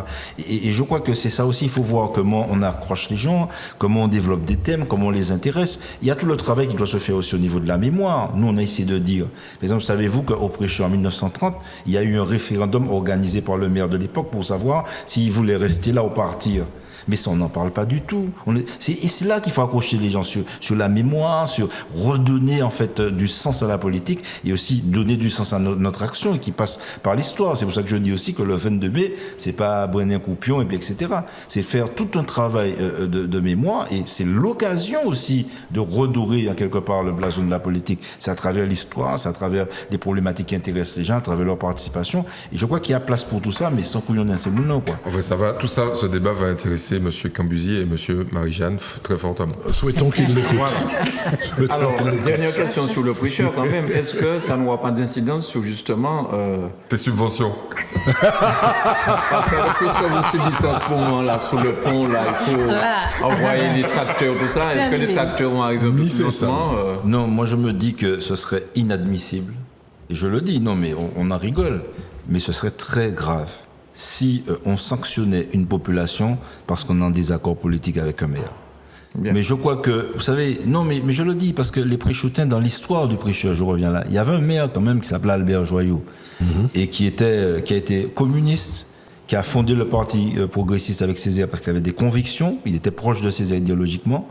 Et je crois que c'est ça aussi, il faut voir comment on accroche les gens, comment on développe des thèmes, comment on les intéresse. Il y a tout le travail qui doit se faire aussi au niveau de la mémoire. Nous, on a essayé de dire, par exemple, savez-vous qu'au Prêcheur en 1930, il y a eu un référendum organisé par le maire de l'époque pour savoir s'il voulait rester là ou partir. Mais ça, on n'en parle pas du tout. Et c'est là qu'il faut accrocher les gens sur la mémoire, sur redonner en fait du sens à la politique et aussi donner du sens à notre action qui passe par l'histoire. C'est pour ça que je dis aussi que le 22 mai, c'est pas Brenner Coupion et puis etc. C'est faire tout un travail de mémoire et c'est l'occasion aussi de redorer en quelque part le blason de la politique. C'est à travers l'histoire, c'est à travers les problématiques qui intéressent les gens, à travers leur participation. Et je crois qu'il y a place pour tout ça, mais sans couillonner, c'est bon, quoi. En fait, tout ça, ce débat va intéresser M. Cambusier et M. Marie-Jeanne très fortement. Souhaitons qu'ils l'écoutent. Alors, dernière question sur le prêcheur quand même. Est-ce que ça n'aura pas d'incidence sur justement... Tes subventions. Parce qu'avec tout ce que vous subissez en ce moment-là, sous le pont, là, il faut envoyer les tracteurs, tout ça. Est-ce que les tracteurs vont arriver un peu plus doucement Non, moi je me dis que ce serait inadmissible. Et je le dis, non mais on en rigole. Mais ce serait très grave si on sanctionnait une population parce qu'on est en désaccord politique avec un maire. Bien. Mais je crois que, vous savez, non mais je le dis parce que les Préchoutins, dans l'histoire du prêcheur, je reviens là, il y avait un maire quand même qui s'appelait Albert Joyaux et qui a été communiste, qui a fondé le parti progressiste avec Césaire parce qu'il avait des convictions, il était proche de Césaire idéologiquement,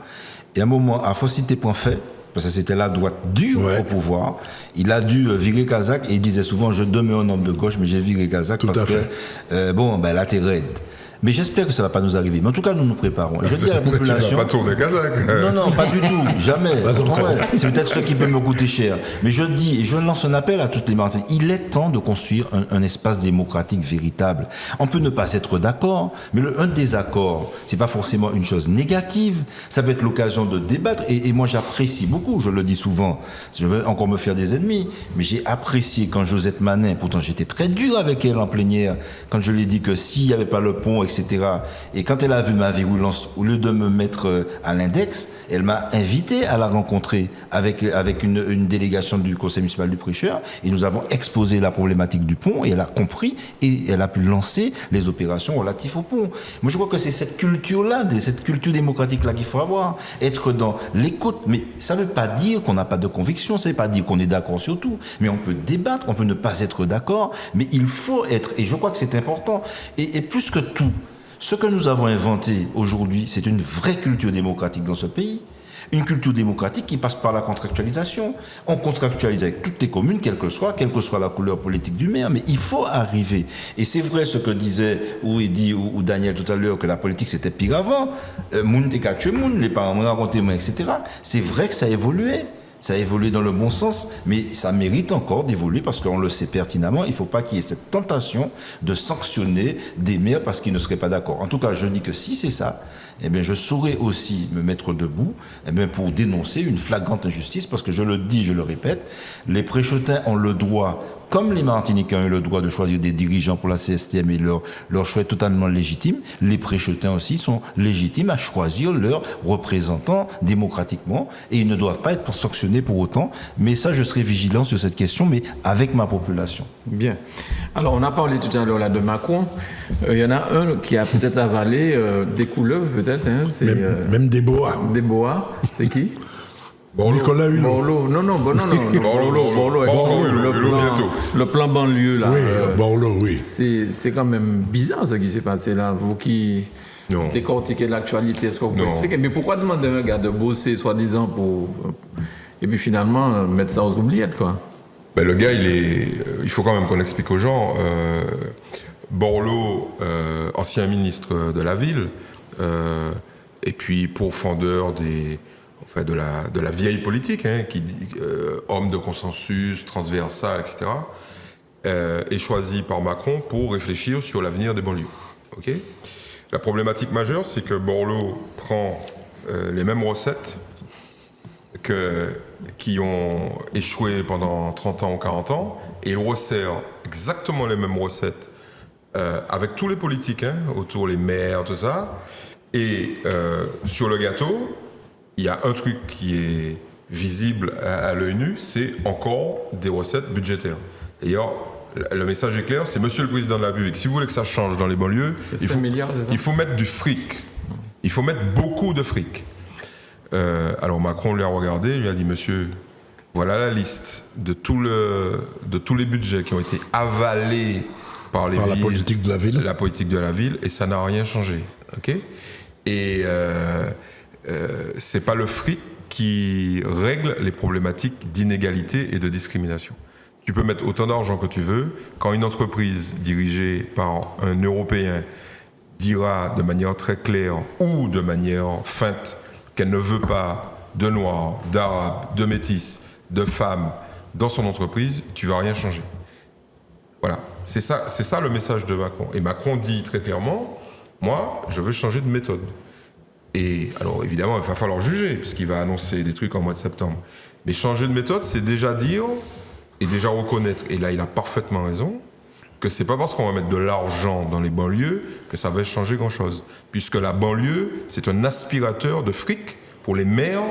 et à un moment, à Faucité.fait, parce que c'était la droite dure au pouvoir, il a dû virer Kazakh et il disait souvent je demeure un homme de gauche mais j'ai viré Kazakh parce que là t'es raide. Mais j'espère que ça ne va pas nous arriver. Mais en tout cas, nous nous préparons. Je dis à la population... Tu vas pas tourner Kazakh. Non, pas du tout. Jamais. C'est peut-être ce qui peut me coûter cher. Mais je dis, et je lance un appel à toutes les Martiniquais. Il est temps de construire un espace démocratique véritable. On peut ne pas être d'accord, mais un désaccord, c'est pas forcément une chose négative. Ça peut être l'occasion de débattre. Et moi, j'apprécie beaucoup, je le dis souvent. Je vais encore me faire des ennemis, mais j'ai apprécié quand Josette Manin, pourtant j'étais très dur avec elle en plénière, quand je lui ai dit que s'il n'y avait pas le pont, etc. Et quand elle a vu ma virulence, au lieu de me mettre à l'index, elle m'a invité à la rencontrer avec une délégation du conseil municipal du Prêcheur et nous avons exposé la problématique du pont et elle a compris et elle a pu lancer les opérations relatives au pont. Moi je crois que c'est cette culture-là, cette culture démocratique-là qu'il faut avoir, être dans l'écoute. Mais ça ne veut pas dire qu'on n'a pas de conviction, ça ne veut pas dire qu'on est d'accord sur tout, mais on peut débattre, on peut ne pas être d'accord, mais il faut être, et je crois que c'est important, et plus que tout, ce que nous avons inventé aujourd'hui, c'est une vraie culture démocratique dans ce pays. Une culture démocratique qui passe par la contractualisation. On contractualise avec toutes les communes, quelle que soit la couleur politique du maire, mais il faut arriver. Et c'est vrai ce que disait ou Daniel tout à l'heure, que la politique c'était pire avant. Moun te katche moun, les parents m'ont raconté moi, etc. C'est vrai que ça a évolué. Ça a évolué dans le bon sens, mais ça mérite encore d'évoluer parce qu'on le sait pertinemment. Il ne faut pas qu'il y ait cette tentation de sanctionner des maires parce qu'ils ne seraient pas d'accord. En tout cas, je dis que si c'est ça, eh bien, je saurais aussi me mettre debout pour dénoncer une flagrante injustice parce que je le dis, je le répète, les Préchoutins ont le droit, comme les Martiniquais ont eu le droit de choisir des dirigeants pour la CSTM et leur choix est totalement légitime, les Préchoutins aussi sont légitimes à choisir leurs représentants démocratiquement et ils ne doivent pas être sanctionnés pour autant. Mais ça, je serai vigilant sur cette question, mais avec ma population. Bien. Alors, on a parlé tout à l'heure là de Macron. Il y en a un qui a peut-être avalé des couleuvres, peut-être. Hein, même des boas. Des boas. C'est qui? Nicolas Hulot. Borloo, non. Borloo, le plan banlieue, là. Oui, Borloo, oui. C'est quand même bizarre ce qui s'est passé là. Vous qui décortiquez l'actualité, est-ce que vous pouvez expliquer? Mais pourquoi demander à un gars de bosser, soi-disant, et puis finalement mettre ça aux oubliettes, quoi? Ben, le gars, il faut quand même qu'on explique aux gens. Borloo, ancien ministre de la ville, et puis pourfendeur de la vieille politique, hein, qui dit homme de consensus, transversal, etc., est choisi par Macron pour réfléchir sur l'avenir des banlieues. Okay. La problématique majeure, c'est que Borloo prend les mêmes recettes qui ont échoué pendant 30 ans ou 40 ans, et il resserre exactement les mêmes recettes avec tous les politiques autour, les maires, tout ça. Et sur le gâteau, il y a un truc qui est visible à l'œil nu, c'est encore des recettes budgétaires. D'ailleurs, le message est clair, c'est Monsieur le Président de la République. Si vous voulez que ça change dans les banlieues, il faut mettre du fric. Il faut mettre beaucoup de fric. Alors Macron lui a regardé, il lui a dit, monsieur, voilà la liste de tous les budgets qui ont été avalés par les villes, la politique de la ville. La politique de la ville, et ça n'a rien changé. Okay, et c'est pas le fric qui règle les problématiques d'inégalité et de discrimination. Tu peux mettre autant d'argent que tu veux. Quand une entreprise dirigée par un Européen dira de manière très claire ou de manière feinte qu'elle ne veut pas de Noirs, d'Arabes, de Métis, de femmes dans son entreprise, tu vas rien changer. Voilà, c'est ça le message de Macron. Et Macron dit très clairement, moi, je veux changer de méthode. Et alors évidemment, il va falloir juger, puisqu'il va annoncer des trucs en mois de septembre. Mais changer de méthode, c'est déjà dire et déjà reconnaître, et là il a parfaitement raison, que c'est pas parce qu'on va mettre de l'argent dans les banlieues que ça va changer grand-chose. Puisque la banlieue, c'est un aspirateur de fric pour les maires,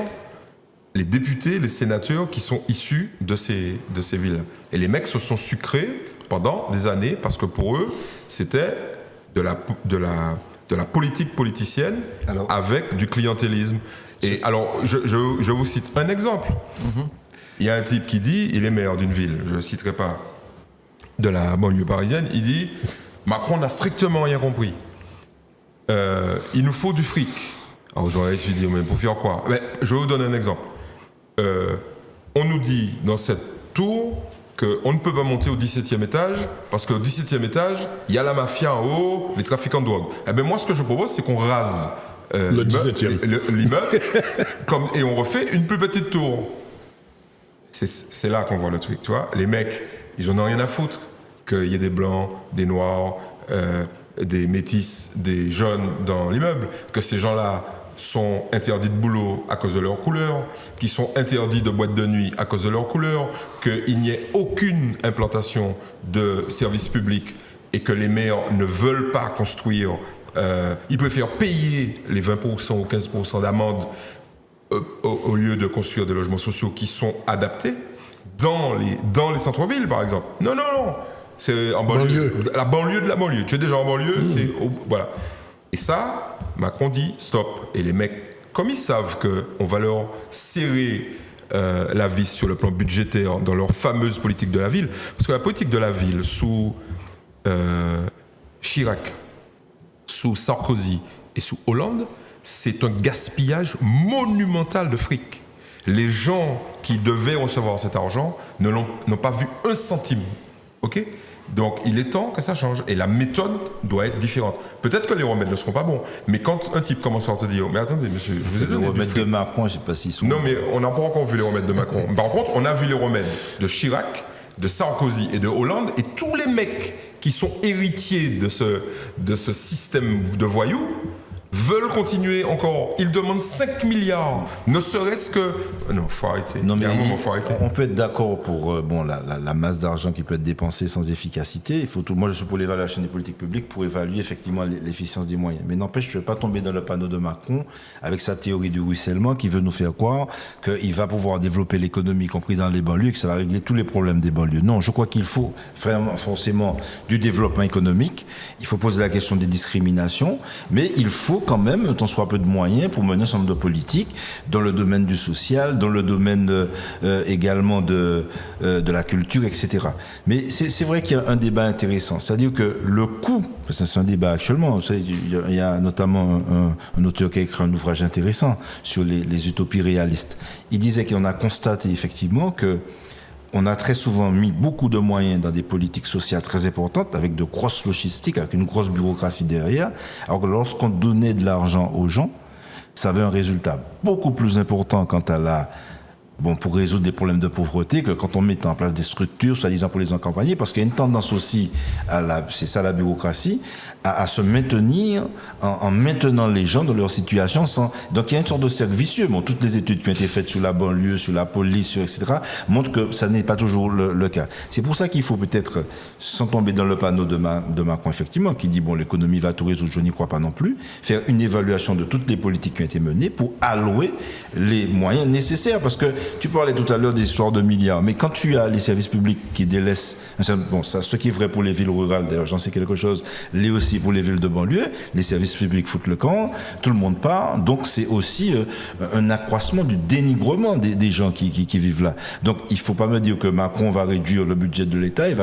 les députés, les sénateurs qui sont issus de ces villes. Et les mecs se sont sucrés pendant des années parce que pour eux, c'était de la politique politicienne avec du clientélisme. Et alors, je vous cite un exemple. Il y a un type qui dit, il est maire d'une ville, je ne citerai pas, de la banlieue parisienne, il dit « Macron n'a strictement rien compris. Il nous faut du fric. » Alors, aux journalistes lui disent « Mais pour faire quoi ?» Mais je vais vous donner un exemple. On nous dit dans cette tour qu'on ne peut pas monter au 17e étage parce qu'au 17e étage, il y a la mafia en haut, les trafiquants de drogue. Eh bien, moi, ce que je propose, c'est qu'on rase le 17e. L'immeuble et on refait une plus petite tour. C'est là qu'on voit le truc, tu vois. Les mecs, ils en ont rien à foutre qu'il y ait des blancs, des noirs, des métis, des jeunes dans l'immeuble, que ces gens-là sont interdits de boulot à cause de leur couleur, qui sont interdits de boîte de nuit à cause de leur couleur, qu'il n'y ait aucune implantation de services publics et que les maires ne veulent pas construire. Ils préfèrent payer les 20% ou 15% d'amende au lieu de construire des logements sociaux qui sont adaptés dans les centres-villes, par exemple. Non. C'est en banlieue. La banlieue de la banlieue. Tu es déjà en banlieue, voilà. Et ça, Macron dit stop. Et les mecs, comme ils savent qu'on va leur serrer la vis sur le plan budgétaire dans leur fameuse politique de la ville, parce que la politique de la ville sous Chirac, sous Sarkozy et sous Hollande, c'est un gaspillage monumental de fric. Les gens qui devaient recevoir cet argent n'ont pas vu un centime. Ok ? Donc il est temps que ça change. Et la méthode doit être différente. Peut-être que les remèdes ne seront pas bons. Mais quand un type commence par te dire « Mais attendez, monsieur, je vous ai donné le remède de Macron, je ne sais pas s'ils sont... Non, mais on n'a pas encore vu les remèdes de Macron. Par contre, on a vu les remèdes de Chirac, de Sarkozy et de Hollande. Et tous les mecs qui sont héritiers de ce système de voyous veulent continuer encore. Ils demandent 5 milliards, ne serait-ce que... Non, il faut arrêter. Non, mais faut arrêter. On peut être d'accord pour la masse d'argent qui peut être dépensée sans efficacité. Moi, je suis pour l'évaluation des politiques publiques pour évaluer effectivement l'efficience des moyens. Mais n'empêche, je ne vais pas tomber dans le panneau de Macron avec sa théorie du ruissellement qui veut nous faire croire qu'il va pouvoir développer l'économie, y compris dans les banlieues, et que ça va régler tous les problèmes des banlieues. Non, je crois qu'il faut forcément du développement économique. Il faut poser la question des discriminations, mais il faut quand même tant soit peu de moyens pour mener un certain nombre de politiques dans le domaine du social, dans le domaine également de la culture, etc. Mais c'est vrai qu'il y a un débat intéressant, c'est-à-dire que le coût, parce que c'est un débat actuellement, il y a notamment un auteur qui a écrit un ouvrage intéressant sur les utopies réalistes. Il disait qu'on a constaté effectivement que on a très souvent mis beaucoup de moyens dans des politiques sociales très importantes, avec de grosses logistiques, avec une grosse bureaucratie derrière, alors que lorsqu'on donnait de l'argent aux gens, ça avait un résultat beaucoup plus important quant à pour résoudre des problèmes de pauvreté que quand on mettait en place des structures, soi-disant pour les accompagner, parce qu'il y a une tendance aussi c'est ça la bureaucratie, à se maintenir en maintenant les gens dans leur situation sans... Donc il y a une sorte de cercle vicieux. Bon, toutes les études qui ont été faites sur la banlieue, sur la police, etc., montrent que ça n'est pas toujours le cas. C'est pour ça qu'il faut peut-être, sans tomber dans le panneau de Macron, effectivement, qui dit, bon, l'économie va tout résoudre, je n'y crois pas non plus, faire une évaluation de toutes les politiques qui ont été menées pour allouer les moyens nécessaires. Parce que tu parlais tout à l'heure des histoires de milliards, mais quand tu as les services publics qui délaissent... Bon, ça, ce qui est vrai pour les villes rurales, d'ailleurs, j'en sais quelque chose, l'est aussi pour les villes de banlieue, les services publics foutent le camp, tout le monde part, donc c'est aussi un accroissement du dénigrement des gens qui vivent là. Donc il ne faut pas me dire que Macron va réduire le budget de l'État, il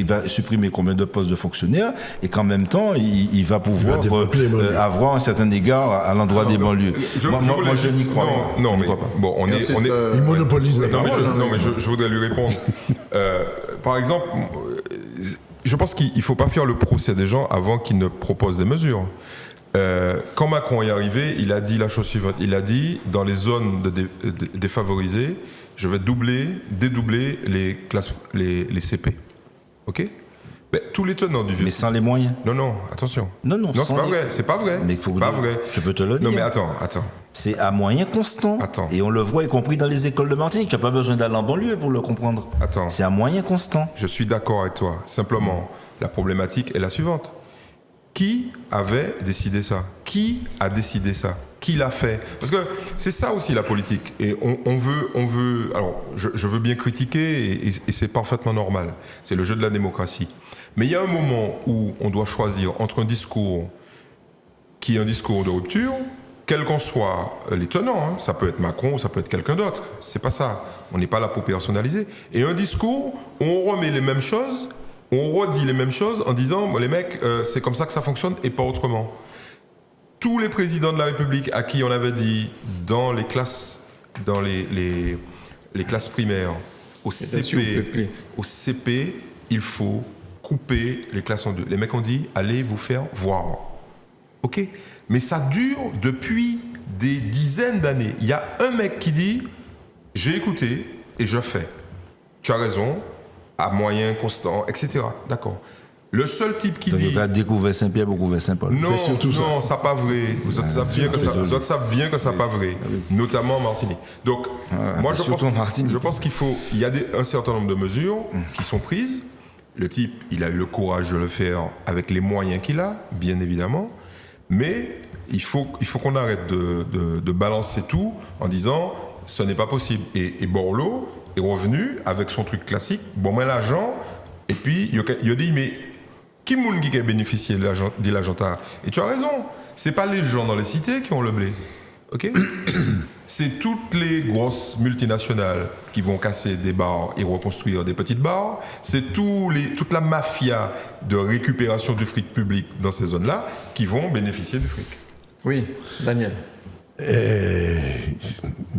va supprimer combien de postes de fonctionnaires, et qu'en même temps, il va pouvoir avoir un certain égard à l'endroit des banlieues. Moi, je n'y crois pas. Non, mais bon, on est... Il monopolise la parole. Non, mais je voudrais lui répondre. Par exemple, je pense qu'il ne faut pas faire le procès des gens avant qu'ils ne proposent des mesures. Quand Macron est arrivé, il a dit la chose suivante. Il a dit, dans les zones défavorisées, je vais dédoubler les classes, les CP. OK ? Mais tous les tenants du vieux... Mais sans les moyens. Non, attention. Non, c'est pas vrai. C'est pas vrai. Mais c'est pas vrai. Je peux te le dire. Non, mais attends. C'est à moyens constants. Attends. Et on le voit, y compris dans les écoles de Martinique. Tu n'as pas besoin d'aller en banlieue pour le comprendre. Attends. C'est à moyens constants. Je suis d'accord avec toi. Simplement, la problématique est la suivante. Qui avait décidé ça ? Qui a décidé ça ? Qui l'a fait ? Parce que c'est ça aussi la politique. Et on veut. Alors, je veux bien critiquer et c'est parfaitement normal. C'est le jeu de la démocratie. Mais il y a un moment où on doit choisir entre un discours qui est un discours de rupture, quel qu'en soit les tenants, hein, ça peut être Macron ou ça peut être quelqu'un d'autre. C'est pas ça. On n'est pas là pour personnaliser. Et un discours où on remet les mêmes choses. On redit les mêmes choses en disant, bon, les mecs, c'est comme ça que ça fonctionne et pas autrement. Tous les présidents de la République à qui on avait dit dans les classes primaires, au CP, il faut couper les classes en deux. Les mecs ont dit, allez vous faire voir. OK ? Mais ça dure depuis des dizaines d'années. Il y a un mec qui dit, j'ai écouté et je fais. Tu as raison. À moyens constants, etc. D'accord. Le seul type qui dit... Tu as découvert Saint-Pierre ou découvert Saint-Paul. Non, ça pas vrai. Vous autres savez bien que ça pas vrai. Notamment en Martinique. Donc, moi, je pense il y a un certain nombre de mesures qui sont prises. Le type, il a eu le courage de le faire avec les moyens qu'il a, bien évidemment. Mais il faut qu'on arrête de balancer tout en disant ce n'est pas possible. Et Borloo est revenu avec son truc classique, bon, mais l'argent, et puis il a dit, mais qui moun qui a bénéficié de l'argent? Et tu as raison, c'est pas les gens dans les cités qui ont le blé, ok? C'est toutes les grosses multinationales qui vont casser des bars et reconstruire des petites bars, c'est toute la mafia de récupération du fric public dans ces zones-là qui vont bénéficier du fric. Oui, Daniel.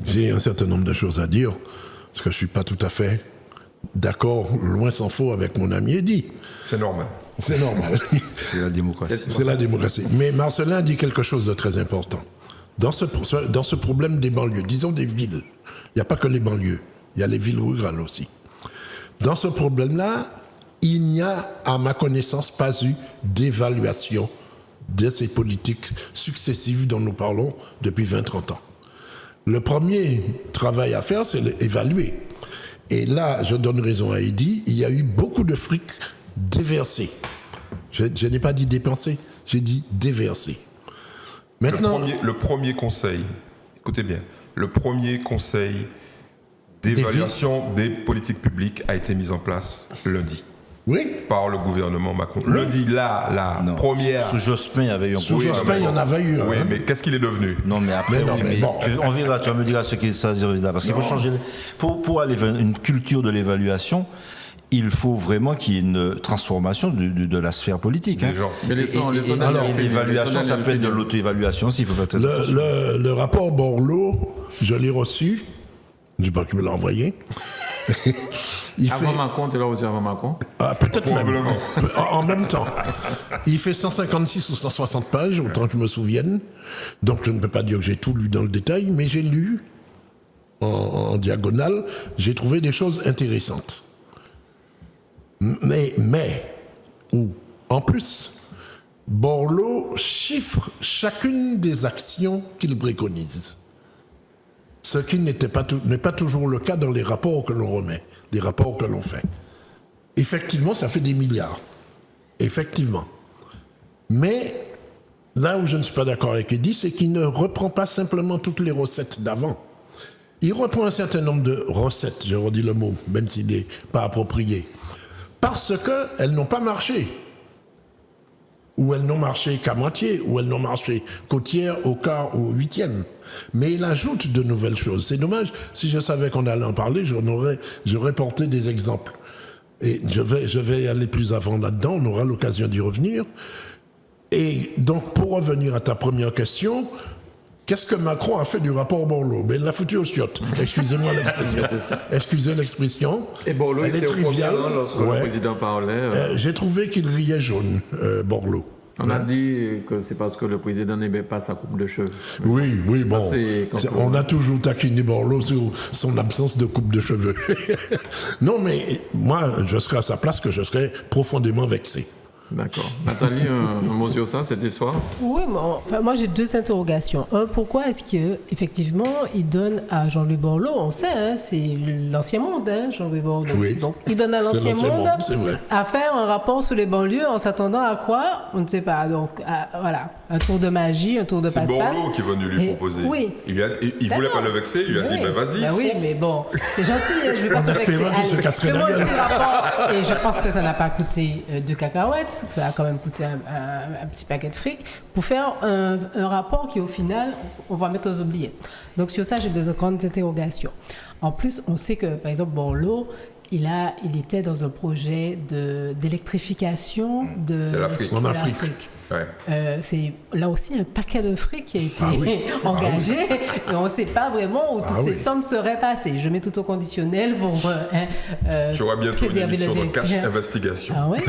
J'ai un certain nombre de choses à dire, parce que je ne suis pas tout à fait d'accord, loin s'en faut, avec mon ami Eddy. C'est normal. C'est normal. C'est la démocratie. C'est la démocratie. Mais Marcelin dit quelque chose de très important. Dans ce problème des banlieues, disons des villes, il n'y a pas que les banlieues, il y a les villes rurales aussi. Dans ce problème-là, il n'y a, à ma connaissance, pas eu d'évaluation de ces politiques successives dont nous parlons depuis 20-30 ans. Le premier travail à faire, c'est l'évaluer. Et là, je donne raison à Eddy, il y a eu beaucoup de fric déversé. Je n'ai pas dit dépensé, j'ai dit déversé. Maintenant, le premier conseil, écoutez bien, le premier conseil d'évaluation des politiques publiques a été mis en place lundi. Oui. Par le gouvernement Macron. Oui. Lundi, la première... Sous Jospin, il y avait eu un... Sous Jospin, il y en avait eu. Oui, mais qu'est-ce qu'il est devenu? Non, mais après, on verra, tu vas me dire ce qu'il s'agit là. Parce qu'il faut changer... Pour aller vers une culture de l'évaluation, il faut vraiment qu'il y ait une transformation de la sphère politique. Hein. Mais l'évaluation, ça peut être de l'auto-évaluation, s'il faut faire très attention. Le rapport Borloo, je l'ai reçu, je ne sais pas qui me l'a envoyé. Macron, tu l'as reçu avant Macron? Peut-être même. En même temps. Il fait 156 ou 160 pages, autant que je me souvienne. Donc je ne peux pas dire que j'ai tout lu dans le détail, mais j'ai lu en diagonale, j'ai trouvé des choses intéressantes. Mais, en plus, Borloo chiffre chacune des actions qu'il préconise. Ce qui n'est pas toujours le cas dans les rapports que l'on remet, les rapports que l'on fait. Effectivement, ça fait des milliards. Effectivement. Mais là où je ne suis pas d'accord avec Eddy, c'est qu'il ne reprend pas simplement toutes les recettes d'avant. Il reprend un certain nombre de recettes, je redis le mot, même s'il n'est pas approprié, parce qu'elles n'ont pas marché. Ou elles n'ont marché qu'à moitié, ou elles n'ont marché qu'au tiers, au quart ou au huitième. Mais il ajoute de nouvelles choses. C'est dommage, si je savais qu'on allait en parler, j'aurais porté des exemples. Et je vais aller plus avant là-dedans, on aura l'occasion d'y revenir. Et donc, pour revenir à ta première question, qu'est-ce que Macron a fait du rapport Borloo? Ben, il l'a foutu aux chiottes. Excusez-moi l'expression. Excusez l'expression. Et Borloo Elle est était au triviale. premier rang lorsque le président parlait. J'ai trouvé qu'il riait jaune, Borloo. On a dit que c'est parce que le président n'aimait pas sa coupe de cheveux. Oui, bon. Quand On a toujours taquiné Borloo sur son absence de coupe de cheveux. Non, mais moi, je serais à sa place que je serais profondément vexé. D'accord. Nathalie, un mot sur ça, cette histoire? Oui, moi j'ai deux interrogations. Un, pourquoi est-ce qu'effectivement il donne à Jean-Louis Borloo, on sait, hein, c'est l'ancien monde, hein, Jean-Louis Borloo. Oui. Donc il donne à l'ancien monde c'est vrai. à faire un rapport sur les banlieues en s'attendant à quoi? On ne sait pas. Donc voilà, un tour de magie, un tour de C'est passe-passe. Borloo qui est venu lui proposer. Oui. Il voulait pas le vexer, il lui a dit ben vas-y. Ben oui, mais bon, c'est gentil, hein, je vais pas En te vexer. espérant qu'il se Allez, casserait la fais-moi un gueule. petit rapport. Et je pense que ça n'a pas coûté 2 cacahuètes, ça a quand même coûté un petit paquet de fric pour faire un rapport qui au final on va mettre aux oubliettes. Donc sur ça j'ai de grandes interrogations. En plus on sait que par exemple Borloo il était dans un projet d'électrification de l'Afrique. En Afrique. Ouais. C'est là aussi un paquet de fric qui a été engagé et on ne sait pas vraiment où toutes ces sommes seraient passées. Je mets tout au conditionnel pour Tu auras bientôt une préserver émission le de cash directeur. investigation. Ah ouais,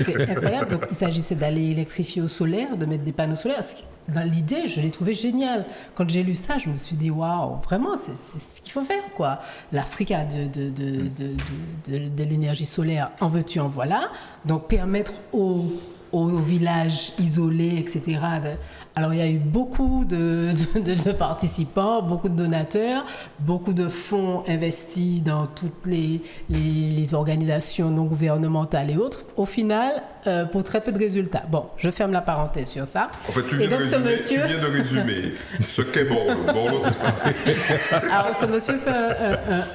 c'est incroyable. Donc, il s'agissait d'aller électrifier au solaire, de mettre des panneaux solaires. Dans l'idée, je l'ai trouvé génial. Quand j'ai lu ça, je me suis dit, waouh, vraiment, c'est ce qu'il faut faire, quoi. L'Afrique a de l'énergie solaire, en veux-tu, en voilà. Donc, permettre aux villages isolés, etc. Alors, il y a eu beaucoup de participants, beaucoup de donateurs, beaucoup de fonds investis dans toutes les organisations non gouvernementales et autres. Au final, pour très peu de résultats. Bon, je ferme la parenthèse sur ça. En fait, tu viens de résumer ce qu'est Borloo. Borloo, c'est ça. Alors, ce monsieur fait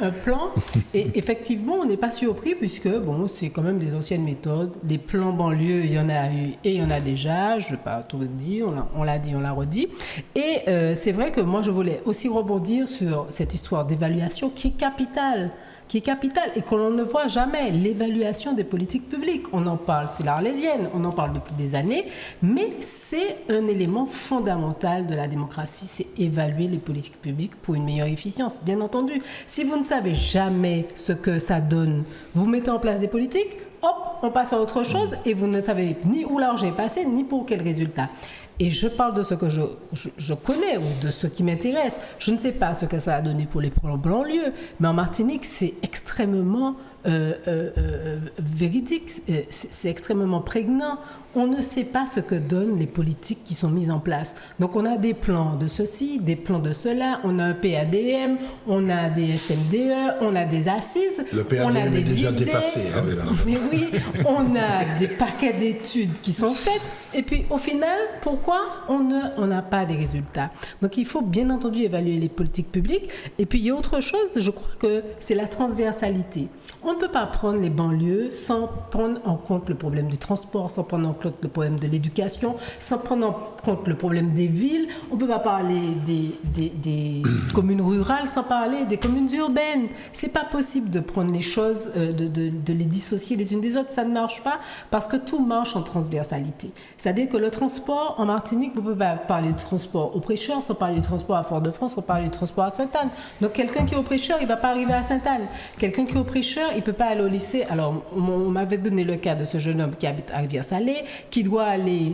un plan et effectivement, on n'est pas surpris puisque, bon, c'est quand même des anciennes méthodes. Les plans banlieues, il y en a eu et il y en a déjà. Je ne vais pas tout dire, on l'a dit, on l'a redit. Et c'est vrai que moi, je voulais aussi rebondir sur cette histoire d'évaluation qui est capitale et qu'on ne voit jamais, l'évaluation des politiques publiques. On en parle, c'est l'Arlésienne, on en parle depuis des années, mais c'est un élément fondamental de la démocratie, c'est évaluer les politiques publiques pour une meilleure efficience. Bien entendu, si vous ne savez jamais ce que ça donne, vous mettez en place des politiques, hop, on passe à autre chose et vous ne savez ni où l'argent est passé, ni pour quel résultat. Et je parle de ce que je connais ou de ce qui m'intéresse. Je ne sais pas ce que ça a donné pour les banlieues, mais en Martinique, c'est extrêmement véridique, c'est extrêmement prégnant. On ne sait pas ce que donnent les politiques qui sont mises en place. Donc on a des plans de ceci, des plans de cela, on a un PADM, on a des SMDE, on a des assises, Le PADM on a est des déjà idées, dépassé. Hein, mais oui, on a des paquets d'études qui sont faites et puis au final, pourquoi on n'a pas des résultats? Donc il faut bien entendu évaluer les politiques publiques et puis il y a autre chose, je crois que c'est la transversalité. On ne peut pas prendre les banlieues sans prendre en compte le problème du transport, sans prendre en compte le problème de l'éducation, sans prendre en compte le problème des villes. On ne peut pas parler des communes rurales sans parler des communes urbaines. C'est pas possible de prendre les choses, de les dissocier les unes des autres. Ça ne marche pas parce que tout marche en transversalité. C'est-à-dire que le transport en Martinique, vous ne pouvez pas parler de transport au Prêcheur sans parler du transport à Fort-de-France, sans parler du transport à Sainte-Anne. Donc quelqu'un qui est au Prêcheur, il ne va pas arriver à Sainte-Anne. Quelqu'un qui est au Prêcheur, il il ne peut pas aller au lycée. Alors, on m'avait donné le cas de ce jeune homme qui habite à Rivière-Salée, qui doit aller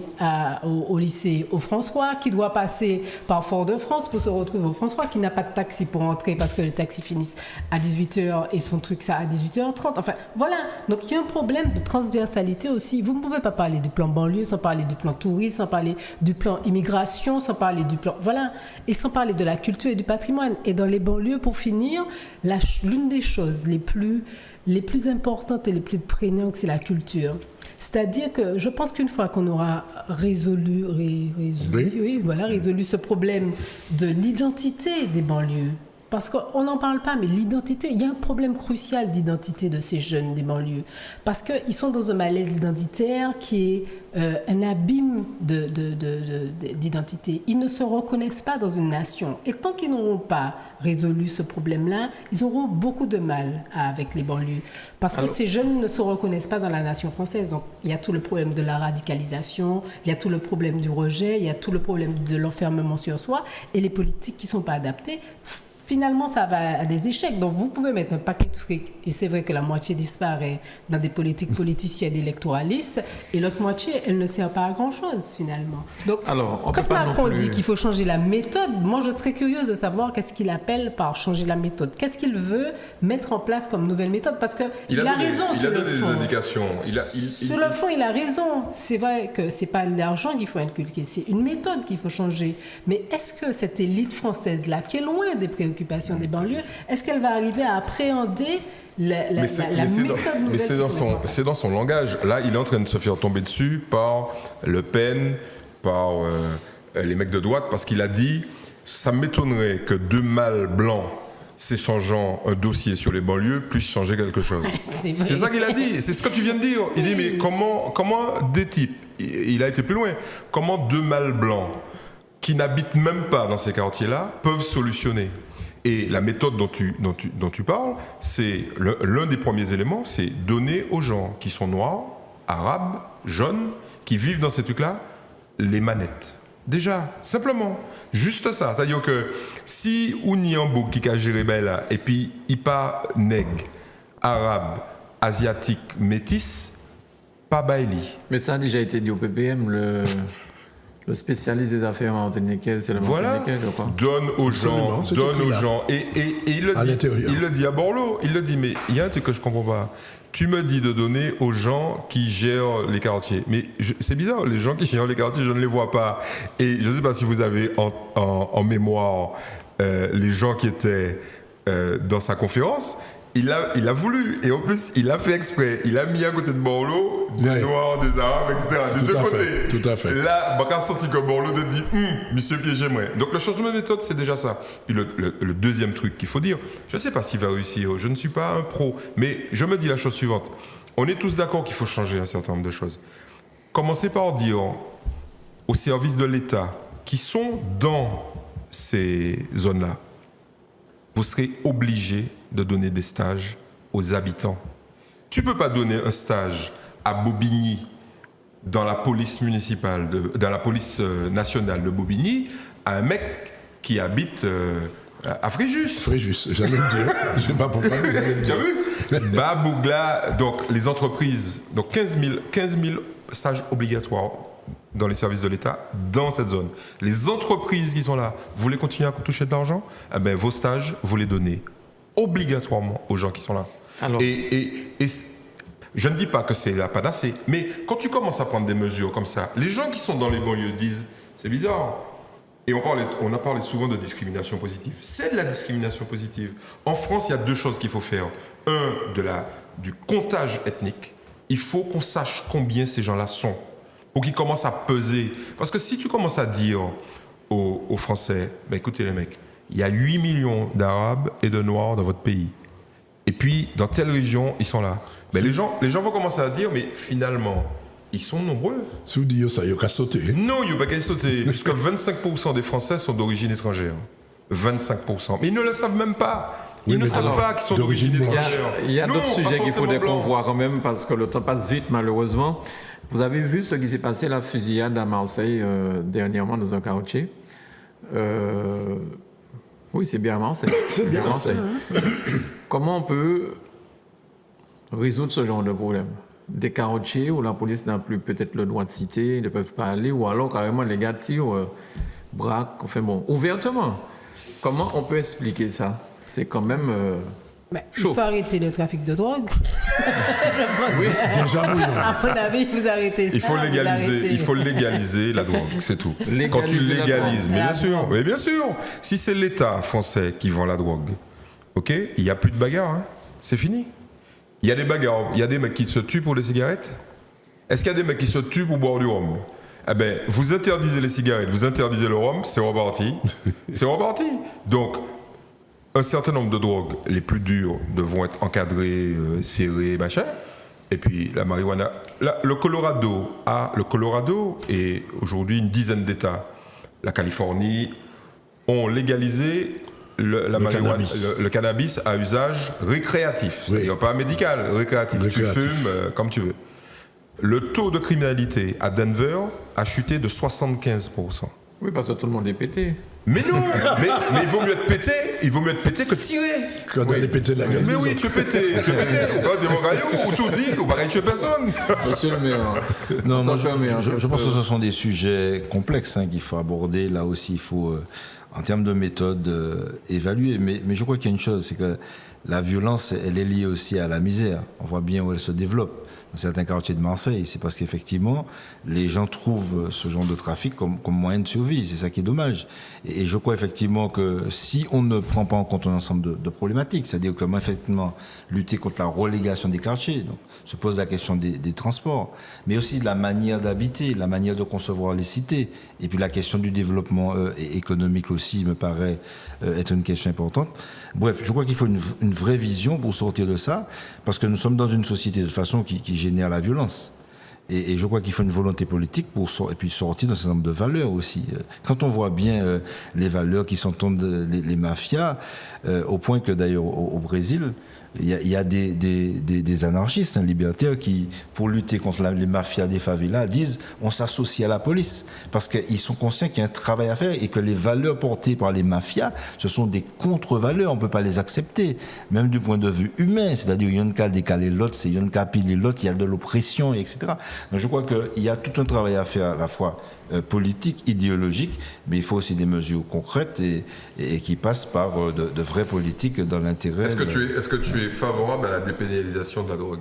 au lycée au François, qui doit passer par Fort-de-France pour se retrouver au François, qui n'a pas de taxi pour entrer parce que les taxis finissent à 18h et son truc, ça à 18h30. Enfin, voilà. Donc, il y a un problème de transversalité aussi. Vous ne pouvez pas parler du plan banlieue sans parler du plan tourisme, sans parler du plan immigration, sans parler du plan... Voilà. Et sans parler de la culture et du patrimoine. Et dans les banlieues, pour finir, l'une des choses les plus importantes et les plus prégnantes, c'est la culture. C'est-à-dire que je pense qu'une fois qu'on aura résolu ce problème de l'identité des banlieues, parce qu'on n'en parle pas, mais l'identité, il y a un problème crucial d'identité de ces jeunes des banlieues. Parce qu'ils sont dans un malaise identitaire qui est un abîme d'identité. Ils ne se reconnaissent pas dans une nation. Et tant qu'ils n'auront pas résolu ce problème-là, ils auront beaucoup de mal avec les banlieues. Parce que ces jeunes ne se reconnaissent pas dans la nation française. Donc, il y a tout le problème de la radicalisation, il y a tout le problème du rejet, il y a tout le problème de l'enfermement sur soi et les politiques qui ne sont pas adaptées. Finalement, ça va à des échecs. Donc, vous pouvez mettre un paquet de fric, et c'est vrai que la moitié disparaît dans des politiques politiciennes électoralistes, et l'autre moitié, elle ne sert pas à grand-chose, finalement. Donc, quand Macron dit qu'il faut changer la méthode, moi, je serais curieuse de savoir qu'est-ce qu'il appelle par changer la méthode. Qu'est-ce qu'il veut mettre en place comme nouvelle méthode? Parce qu'il a raison sur le fond. Il a donné des indications. Sur le fond, il a raison. C'est vrai que ce n'est pas l'argent qu'il faut inculquer, c'est une méthode qu'il faut changer. Mais est-ce que cette élite française-là, qui est loin des préoccupations des banlieues, est-ce qu'elle va arriver à appréhender la méthode nouvelle? Mais c'est dans son langage. Là, il est en train de se faire tomber dessus par Le Pen, par les mecs de droite, parce qu'il a dit « ça m'étonnerait que deux mâles blancs s'échangeant un dossier sur les banlieues puissent changer quelque chose ». C'est ça qu'il a dit, c'est ce que tu viens de dire. Il dit « mais comment des types », il a été plus loin, comment deux mâles blancs qui n'habitent même pas dans ces quartiers-là peuvent solutionner. Et la méthode dont tu parles, c'est l'un des premiers éléments, c'est donner aux gens qui sont noirs, arabes, jaunes, qui vivent dans ces trucs-là, les manettes. Déjà, simplement, juste ça. C'est-à-dire que si Ouniambo qui a géré là, et puis il pas nègre, arabe, asiatique, métis, pas baili. Mais ça a déjà été dit au PPM, le spécialiste des affaires martiniquaises, c'est le Martiniquais, je crois. Donne aux gens. Et il le dit à Borloo. Il le dit, mais il y a un truc que je comprends pas. Tu me dis de donner aux gens qui gèrent les quartiers. Mais c'est bizarre, les gens qui gèrent les quartiers, je ne les vois pas. Et je ne sais pas si vous avez en mémoire les gens qui étaient dans sa conférence. Il a voulu, et en plus, il a fait exprès. Il a mis à côté de Borloo des Noirs, des Arabes, etc. Des deux côtés. Tout à fait. Là, on a senti que Borloo te dit monsieur piégé, moi. Donc le changement de méthode, c'est déjà ça. Puis le deuxième truc qu'il faut dire, je ne sais pas s'il va réussir, je ne suis pas un pro, mais je me dis la chose suivante. On est tous d'accord qu'il faut changer un certain nombre de choses. Commencez par dire aux services de l'État qui sont dans ces zones-là, vous serez obligé de donner des stages aux habitants. Tu ne peux pas donner un stage à Bobigny dans la police municipale, dans la police nationale de Bobigny, à un mec qui habite à Fréjus. Fréjus, j'allais le dire. Je ne sais pas pourquoi, mais j'allais le dire. Tu as vu Babougla, donc les entreprises, donc 15 000 stages obligatoires dans les services de l'État, dans cette zone. Les entreprises qui sont là, vous voulez continuer à toucher de l'argent? Eh bien, vos stages, vous les donnez obligatoirement aux gens qui sont là. Alors, et je ne dis pas que c'est la panacée, mais quand tu commences à prendre des mesures comme ça, les gens qui sont dans les banlieues disent, c'est bizarre. Et on a parlé souvent de discrimination positive. C'est de la discrimination positive. En France, il y a deux choses qu'il faut faire. Du comptage ethnique. Il faut qu'on sache combien ces gens-là sont, pour qu'ils commencent à peser. Parce que si tu commences à dire aux Français, ben écoutez les mecs, il y a 8 millions d'Arabes et de Noirs dans votre pays. Et puis, dans telle région, ils sont là. Ben les gens vont commencer à dire, mais finalement, ils sont nombreux. Si vous dites ça, il n'y a qu'à sauter. Non, il n'y a pas qu'à sauter, puisque 25% des Français sont d'origine étrangère. 25%. Mais ils ne le savent même pas. Ils ne savent pas qu'ils sont d'origine étrangère. Il y a d'autres sujets qu'il faudrait qu'on voit quand même, parce que le temps passe vite, malheureusement. Vous avez vu ce qui s'est passé, la fusillade à Marseille dernièrement dans un quartier. Oui, c'est bien à Marseille. C'est bien à Marseille. Comment on peut résoudre ce genre de problème. Des carotiers où la police n'a plus peut-être le droit de citer, ils ne peuvent pas aller, ou alors carrément les gars tirent, braquent, enfin bon, ouvertement. Comment on peut expliquer ça? C'est quand même Il chaud. faut arrêter le trafic de drogue. Oui. Déjà, oui. À mon avis, vous arrêtez ça. Il faut légaliser la drogue, c'est tout. Quand tu Légaliser la légalises, drogue. mais La bien sûr, drogue. mais bien sûr. Si c'est l'État français qui vend la drogue, ok, il n'y a plus de bagarre, hein. C'est fini. Il y a des bagarres, il y a des mecs qui se tuent pour des cigarettes. Est-ce qu'il y a des mecs qui se tuent pour boire du rhum? Eh ben, vous interdisez les cigarettes, vous interdisez le rhum, c'est reparti. C'est reparti. Donc, un certain nombre de drogues, les plus dures, devront être encadrées, serrées, machin. Et puis la marijuana. Le Colorado et aujourd'hui une dizaine d'États, la Californie, ont légalisé le cannabis à usage récréatif. Oui. C'est-à-dire pas médical, récréatif. Récréatif. Tu fumes comme tu veux. Le taux de criminalité à Denver a chuté de 75%. Oui, parce que tout le monde est pété. Mais non, mais il vaut mieux être pété que tirer. Quand elle est pétée de la gueule. Mais des oui, autres. tu es pété. Ou pas dire mon gaillot, ou tout dit, ou pareil, tu es personne. Monsieur le maire. Non, moi, Monsieur le maire, je pense que ce sont des sujets complexes qu'il faut aborder. Là aussi, il faut, en termes de méthode, évaluer. Mais je crois qu'il y a une chose, c'est que la violence, elle est liée aussi à la misère. On voit bien où elle se développe. Dans certains quartiers de Marseille, c'est parce qu'effectivement, les gens trouvent ce genre de trafic comme moyen de survie. C'est ça qui est dommage. Et je crois effectivement que si on ne prend pas en compte un ensemble de problématiques, c'est-à-dire comment effectivement lutter contre la relégation des quartiers, donc se pose la question des transports, mais aussi de la manière d'habiter, la manière de concevoir les cités, et puis la question du développement économique aussi me paraît être une question importante. Bref, je crois qu'il faut une vraie vision pour sortir de ça, parce que nous sommes dans une société de toute façon qui génère la violence. Et je crois qu'il faut une volonté politique et puis sortir d'un certain nombre de valeurs aussi. Quand on voit bien les valeurs qui s'entendent les mafias, au point que d'ailleurs au Brésil, il y a des anarchistes, libertaires qui, pour lutter contre les mafias des favelas, disent on s'associe à la police parce qu'ils sont conscients qu'il y a un travail à faire et que les valeurs portées par les mafias, ce sont des contre-valeurs, on ne peut pas les accepter, même du point de vue humain, c'est-à-dire il y a un cas décaler l'autre, c'est il y a un cas piler l'autre, il y a de l'oppression, etc. Donc je crois qu'il y a tout un travail à faire à la fois politique, idéologique, mais il faut aussi des mesures concrètes et qui passent par de vraies politiques dans l'intérêt. Est-ce que tu es favorable à la dépénalisation de la drogue?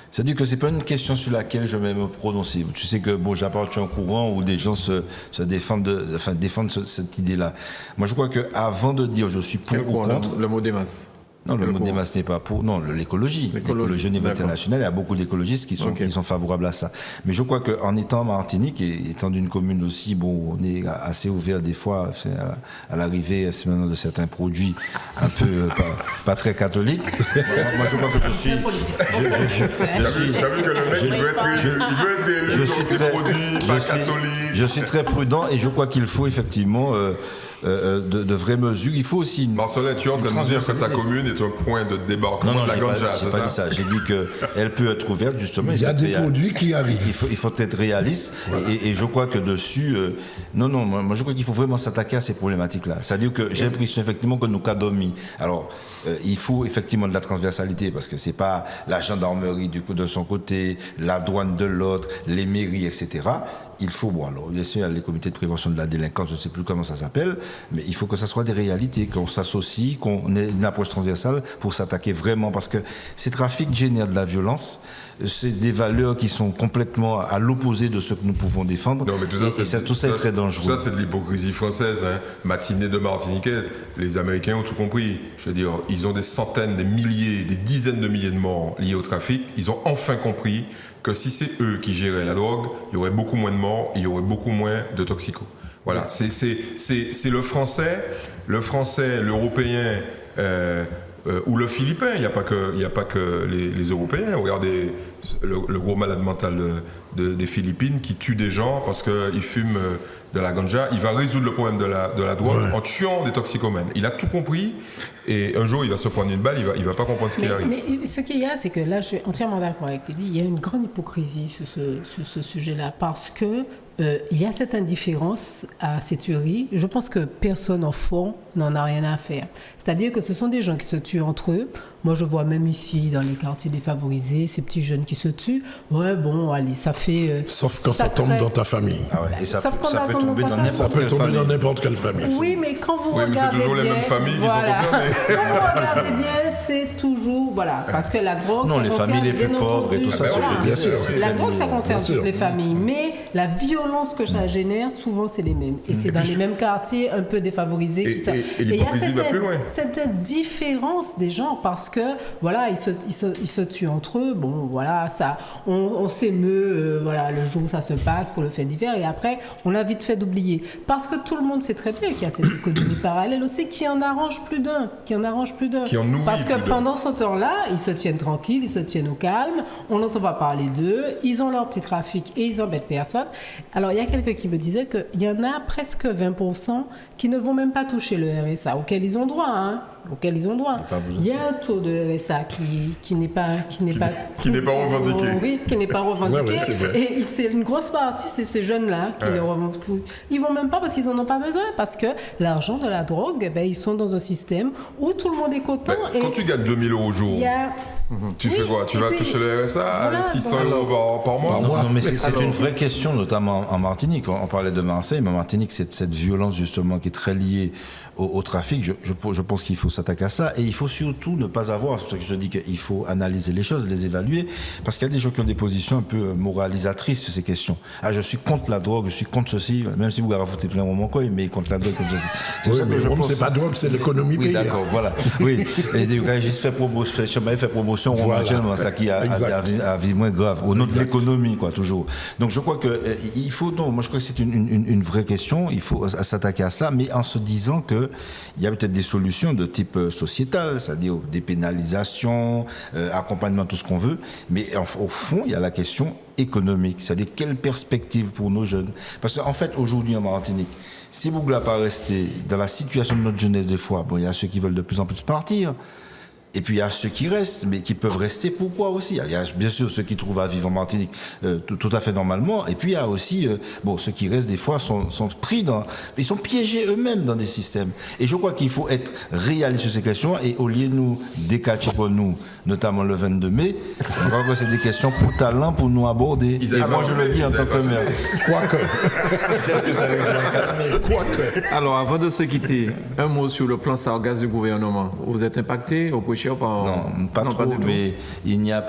C'est-à-dire que c'est pas une question sur laquelle je vais me prononcer. Tu sais que bon, j'appartiens au courant où des gens se défendent cette idée-là. Moi, je crois que avant de dire je suis pour ou contre, le mot des masses. non, le mot des masses n'est pas pour. Non, l'écologie. L'écologie au niveau international, il y a beaucoup d'écologistes qui sont favorables à ça. Mais je crois qu'en étant en Martinique et étant d'une commune aussi, bon, on est assez ouvert des fois à l'arrivée, c'est maintenant de certains produits un peu pas très catholiques. Moi, je crois que je suis. T'as vu que le mec, il veut être élu sur des produits pas catholiques. Je suis très prudent et je crois qu'il faut effectivement de vraies mesures. Il faut aussi Marcelin, tu es en train de dire que ta commune est un point de débarquement de la ganja, j'ai pas dit ça. J'ai dit qu'elle peut être ouverte, justement. Il y a des produits qui arrivent. Il faut être réaliste. Et je crois que dessus... moi je crois qu'il faut vraiment s'attaquer à ces problématiques-là. C'est-à-dire que j'ai l'impression effectivement que nos cas dormis. Alors, il faut effectivement de la transversalité, parce que c'est pas la gendarmerie du coup de son côté, la douane de l'autre, les mairies, etc. Il faut, bon alors bien sûr, il y a les comités de prévention de la délinquance, je ne sais plus comment ça s'appelle, mais il faut que ça soit des réalités, qu'on s'associe, qu'on ait une approche transversale pour s'attaquer vraiment, parce que ces trafics génèrent de la violence, c'est des valeurs qui sont complètement à l'opposé de ce que nous pouvons défendre, non, mais tout ça est très dangereux. Tout ça, c'est de l'hypocrisie française, hein. Matinée de Martiniquaise, les Américains ont tout compris. Je veux dire, ils ont des centaines, des milliers, des dizaines de milliers de morts liés au trafic, ils ont enfin compris que si c'est eux qui géraient la drogue, il y aurait beaucoup moins de morts, il y aurait beaucoup moins de toxicos. Voilà, c'est le français, l'européen ou le philippin. Il n'y a pas que les Européens. Regardez le gros malade mental des Philippines qui tue des gens parce qu'ils fument de la ganja. Il va résoudre le problème de la drogue en tuant des toxicomènes. Il a tout compris et un jour il va se prendre une balle, il va pas comprendre ce qui arrive. Mais ce qu'il y a, c'est que là, je suis entièrement d'accord avec Teddy. Il y a une grande hypocrisie sur ce sujet-là parce que il y a cette indifférence à ces tueries. Je pense que personne, au fond, n'en a rien à faire. C'est-à-dire que ce sont des gens qui se tuent entre eux. Moi, je vois même ici, dans les quartiers défavorisés, ces petits jeunes qui se tuent. Ouais, bon, allez, ça fait... Sauf quand ça tombe dans ta famille. Ah ouais, et ça Sauf peut, qu'on ça a peut dans tomber nos dans papas. Ça n'importe peut quelle tomber famille. dans n'importe quelle famille. Oui, mais quand vous Oui, mais c'est regardez toujours les bien, mêmes familles qui sont voilà. concernées. Quand vous regardez bien, c'est toujours... Voilà, parce que la drogue... Non, ça les concerne, familles les plus bien pauvres et entendu, tout ça, voilà. bien sûr. La drogue, ça concerne Bien sûr. toutes les familles, mais la violence que ça génère, souvent, c'est les mêmes. Et c'est dans les mêmes quartiers un peu défavorisés. Et- qui ça- et il y a l'hypocrisie va plus loin. cette différence des gens, parce que, voilà, ils se tuent entre eux. Bon, voilà, ça, on s'émeut, voilà, le jour où ça se passe pour le fait divers, et après, on a vite fait d'oublier. Parce que tout le monde sait très bien qu'il y a cette économie parallèle aussi qui en arrange plus d'un, Qui en nourrit Parce que plus d'un. pendant ce temps-là, ils se tiennent tranquilles, ils se tiennent au calme, on n'entend pas parler d'eux, ils ont leur petit trafic et ils embêtent personne. Alors, il y a quelqu'un qui me disait qu'il y en a presque 20% qui ne vont même pas toucher le RSA, auquel ils ont droit, hein, auquel ils ont droit. Il y a un taux de RSA qui n'est pas revendiqué. Oui, qui n'est pas revendiqué. Ouais, c'est vrai. Et c'est une grosse partie, c'est ces jeunes-là qui ne revendiquent. Ils vont même pas parce qu'ils en ont pas besoin, parce que l'argent de la drogue, ben, ils sont dans un système où tout le monde est content. Ben, quand tu gagnes 2000 € au jour, il y a... tu Oui, fais quoi? Tu et vas puis- toucher le RSA à Voilà, 600 donc- € par mois? Non, mais c'est une vraie question, notamment en Martinique. On parlait de Marseille, mais en Martinique, c'est cette violence justement qui est très liée au trafic. Je pense qu'il faut s'attaquer à ça, et il faut surtout ne pas avoir, c'est pour ça que je te dis qu'il faut analyser les choses, les évaluer, parce qu'il y a des gens qui ont des positions un peu moralisatrices sur ces questions. Ah, je suis contre la drogue, je suis contre ceci, même si vous avez foutu plein moment quoi, mais contre la drogue comme ceci. C'est pour Oui, ça que mais je Rome, pense. c'est pas drogue, c'est l'économie Oui, pays. d'accord, voilà. Oui, et du coup, j'ai fait promotion, Voilà. actuellement, ça qui a Exact. vie moins grave, au nom de Exact. l'économie, quoi, toujours. Donc, je crois que il faut, non, moi, je crois que c'est une vraie question, il faut s'attaquer à cela, mais en se disant que il y a peut-être des solutions de type sociétal, c'est-à-dire dépénalisation, accompagnement, tout ce qu'on veut, mais au fond, il y a la question économique, c'est-à-dire quelle perspective pour nos jeunes. Parce qu'en fait, aujourd'hui, en Martinique, si vous ne voulez pas rester dans la situation de notre jeunesse des fois, bon, il y a ceux qui veulent de plus en plus partir, et puis il y a ceux qui restent, mais qui peuvent rester. Pourquoi aussi? Il y a bien sûr ceux qui trouvent à vivre en Martinique tout à fait normalement. Et puis il y a aussi bon, ceux qui restent des fois sont pris dans, ils sont piégés eux-mêmes dans des systèmes. Et je crois qu'il faut être réaliste sur ces questions. Et au lieu de nous décacher pour nous, notamment le 22 mai, je crois que c'est des questions pour talent pour nous aborder. Ils Et avaient moi pas je fait, le dis ils en tant avaient que pas maire. Quoique. Peut-être que ça les a calmés. Quoique. Alors, avant de se quitter, un mot sur le plan sargasse du gouvernement. Vous êtes impacté au Pêcheur par... Non, pas trop, du tout. mais il n'y a,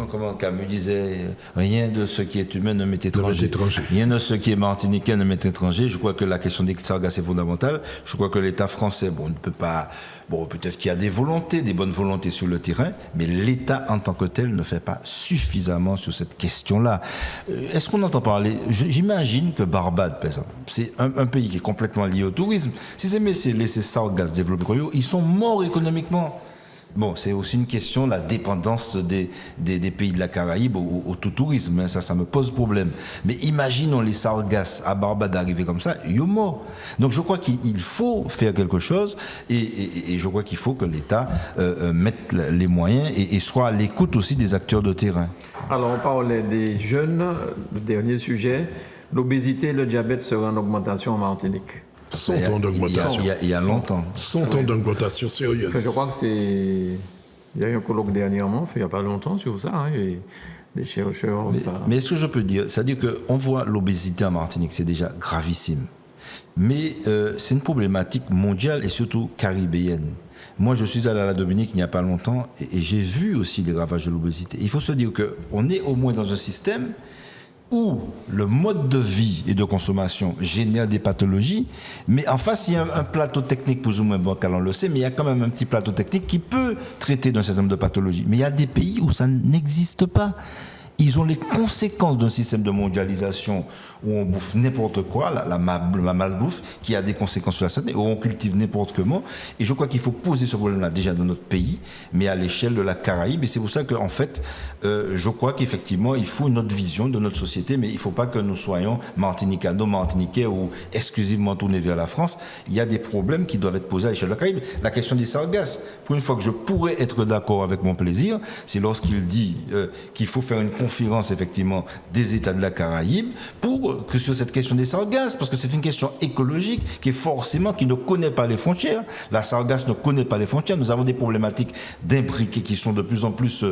comment Camus disait, rien de ce qui est humain ne m'est étranger. étranger. Rien de ce qui est martiniquais ne m'est étranger. Je crois que la question des sargasses est fondamentale. Je crois que l'État français, bon, ne peut pas, bon, peut-être qu'il y a des volontés, des bonnes volontés sur le terrain, mais l'État en tant que tel ne fait pas suffisamment sur cette question-là. Est-ce qu'on entend parler, j'imagine que Barbade, par exemple, c'est un pays qui est complètement lié au tourisme. Si ces messieurs laissent sargasses développer, ils sont morts économiquement. Bon, c'est aussi une question, la dépendance des pays de la Caraïbe au tout tourisme. Hein, ça me pose problème. Mais imaginons les sargasses à Barbade arriver comme ça, ils sont morts. Donc je crois qu'il faut faire quelque chose et je crois qu'il faut que l'État mette les moyens et soit à l'écoute aussi des acteurs de terrain. Alors, on parlait des jeunes, le dernier sujet. L'obésité et le diabète seraient en augmentation en Martinique. Son temps d'augmentation. Il y a longtemps. Son temps d'augmentation sérieuse. Je crois que c'est... Il y a eu un colloque dernièrement, il n'y a pas longtemps, sur ça. Hein, et des chercheurs... Mais est-ce que je peux dire, c'est-à-dire qu'on voit l'obésité en Martinique, c'est déjà gravissime. Mais c'est une problématique mondiale et surtout caribéenne. Moi, je suis allé à la Dominique il n'y a pas longtemps et j'ai vu aussi les ravages de l'obésité. Il faut se dire qu'on est au moins dans un système où le mode de vie et de consommation génère des pathologies, mais en face, il y a un plateau technique plus ou moins bancal, on le sait, mais il y a quand même un petit plateau technique qui peut traiter d'un certain nombre de pathologies. Mais il y a des pays où ça n'existe pas. Ils ont les conséquences d'un système de mondialisation où on bouffe n'importe quoi, la malbouffe, qui a des conséquences sur la santé, où on cultive n'importe comment. Et je crois qu'il faut poser ce problème-là déjà dans notre pays, mais à l'échelle de la Caraïbe. Et c'est pour ça qu'en fait, je crois qu'effectivement, il faut une autre vision de notre société, mais il ne faut pas que nous soyons martiniquais ou exclusivement tournés vers la France. Il y a des problèmes qui doivent être posés à l'échelle de la Caraïbe. La question des sargasses, pour une fois que je pourrais être d'accord avec mon plaisir, c'est lorsqu'il dit qu'il faut faire une conférence effectivement des États de la Caraïbe pour que sur cette question des sargasses, parce que c'est une question écologique qui ne connaît pas les frontières. La sargasse ne connaît pas les frontières. Nous avons des problématiques d'imbriqués qui sont de plus en plus,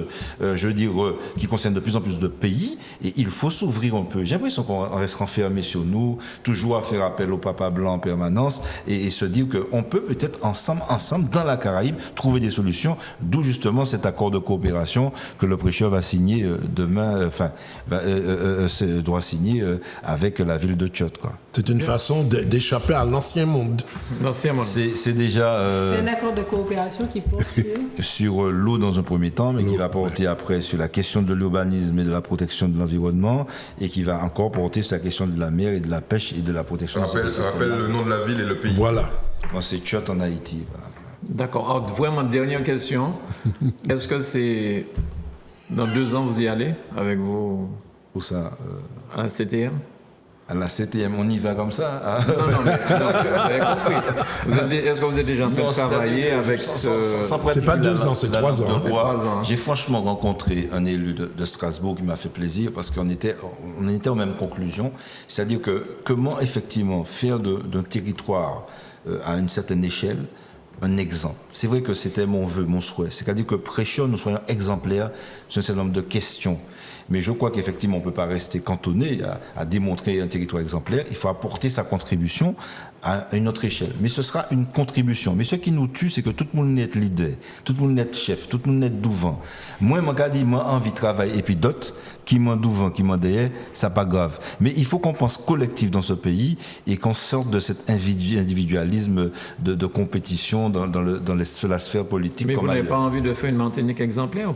qui concernent de plus en plus de pays, et il faut s'ouvrir un peu. J'ai l'impression qu'on reste renfermé sur nous, toujours à faire appel au papa blanc en permanence, et se dire qu'on peut peut-être ensemble, dans la Caraïbe, trouver des solutions, d'où justement cet accord de coopération que le prêcheur va signer demain, doit signer avec la ville de Tchot, quoi. C'est une façon d'échapper à l'ancien monde. C'est déjà... c'est un accord de coopération qui porte sur l'eau dans un premier temps, mais qui va porter après sur la question de l'urbanisme et de la protection de l'environnement, et qui va encore porter sur la question de la mer et de la pêche et de la protection de l'écosystème. Rappelle le nom de la ville et le pays. Voilà. Moi, c'est Tchot en Haïti. Voilà. D'accord. Alors, vraiment, dernière question. Est-ce que c'est... Dans 2 ans, vous y allez avec vos... Où ça à la CTM? À la CTM, on y va comme ça. Hein? Non, vous avez compris. Est-ce que vous êtes déjà en train de travailler avec C'est pas 2 ans, c'est 3 ans. 3 ans. J'ai franchement rencontré un élu de Strasbourg qui m'a fait plaisir parce qu'on était aux mêmes conclusions. C'est-à-dire que comment effectivement faire d'un territoire à une certaine échelle un exemple. C'est vrai que c'était mon vœu, mon souhait. C'est-à-dire que prêcheurs, nous soyons exemplaires sur un certain nombre de questions. Mais je crois qu'effectivement, on ne peut pas rester cantonné à démontrer un territoire exemplaire. Il faut apporter sa contribution à une autre échelle. Mais ce sera une contribution. Mais ce qui nous tue, c'est que tout le monde n'est leader, tout le monde n'est chef, tout le monde n'est douvant. Moi, moi, envie de travailler. Et puis d'autres qui m'ont douvant, qui m'ont derrière, ça pas grave. Mais il faut qu'on pense collectif dans ce pays et qu'on sorte de cet individualisme de compétition dans la sphère politique. Mais vous n'avez pas envie de faire une Martinique exemplaire?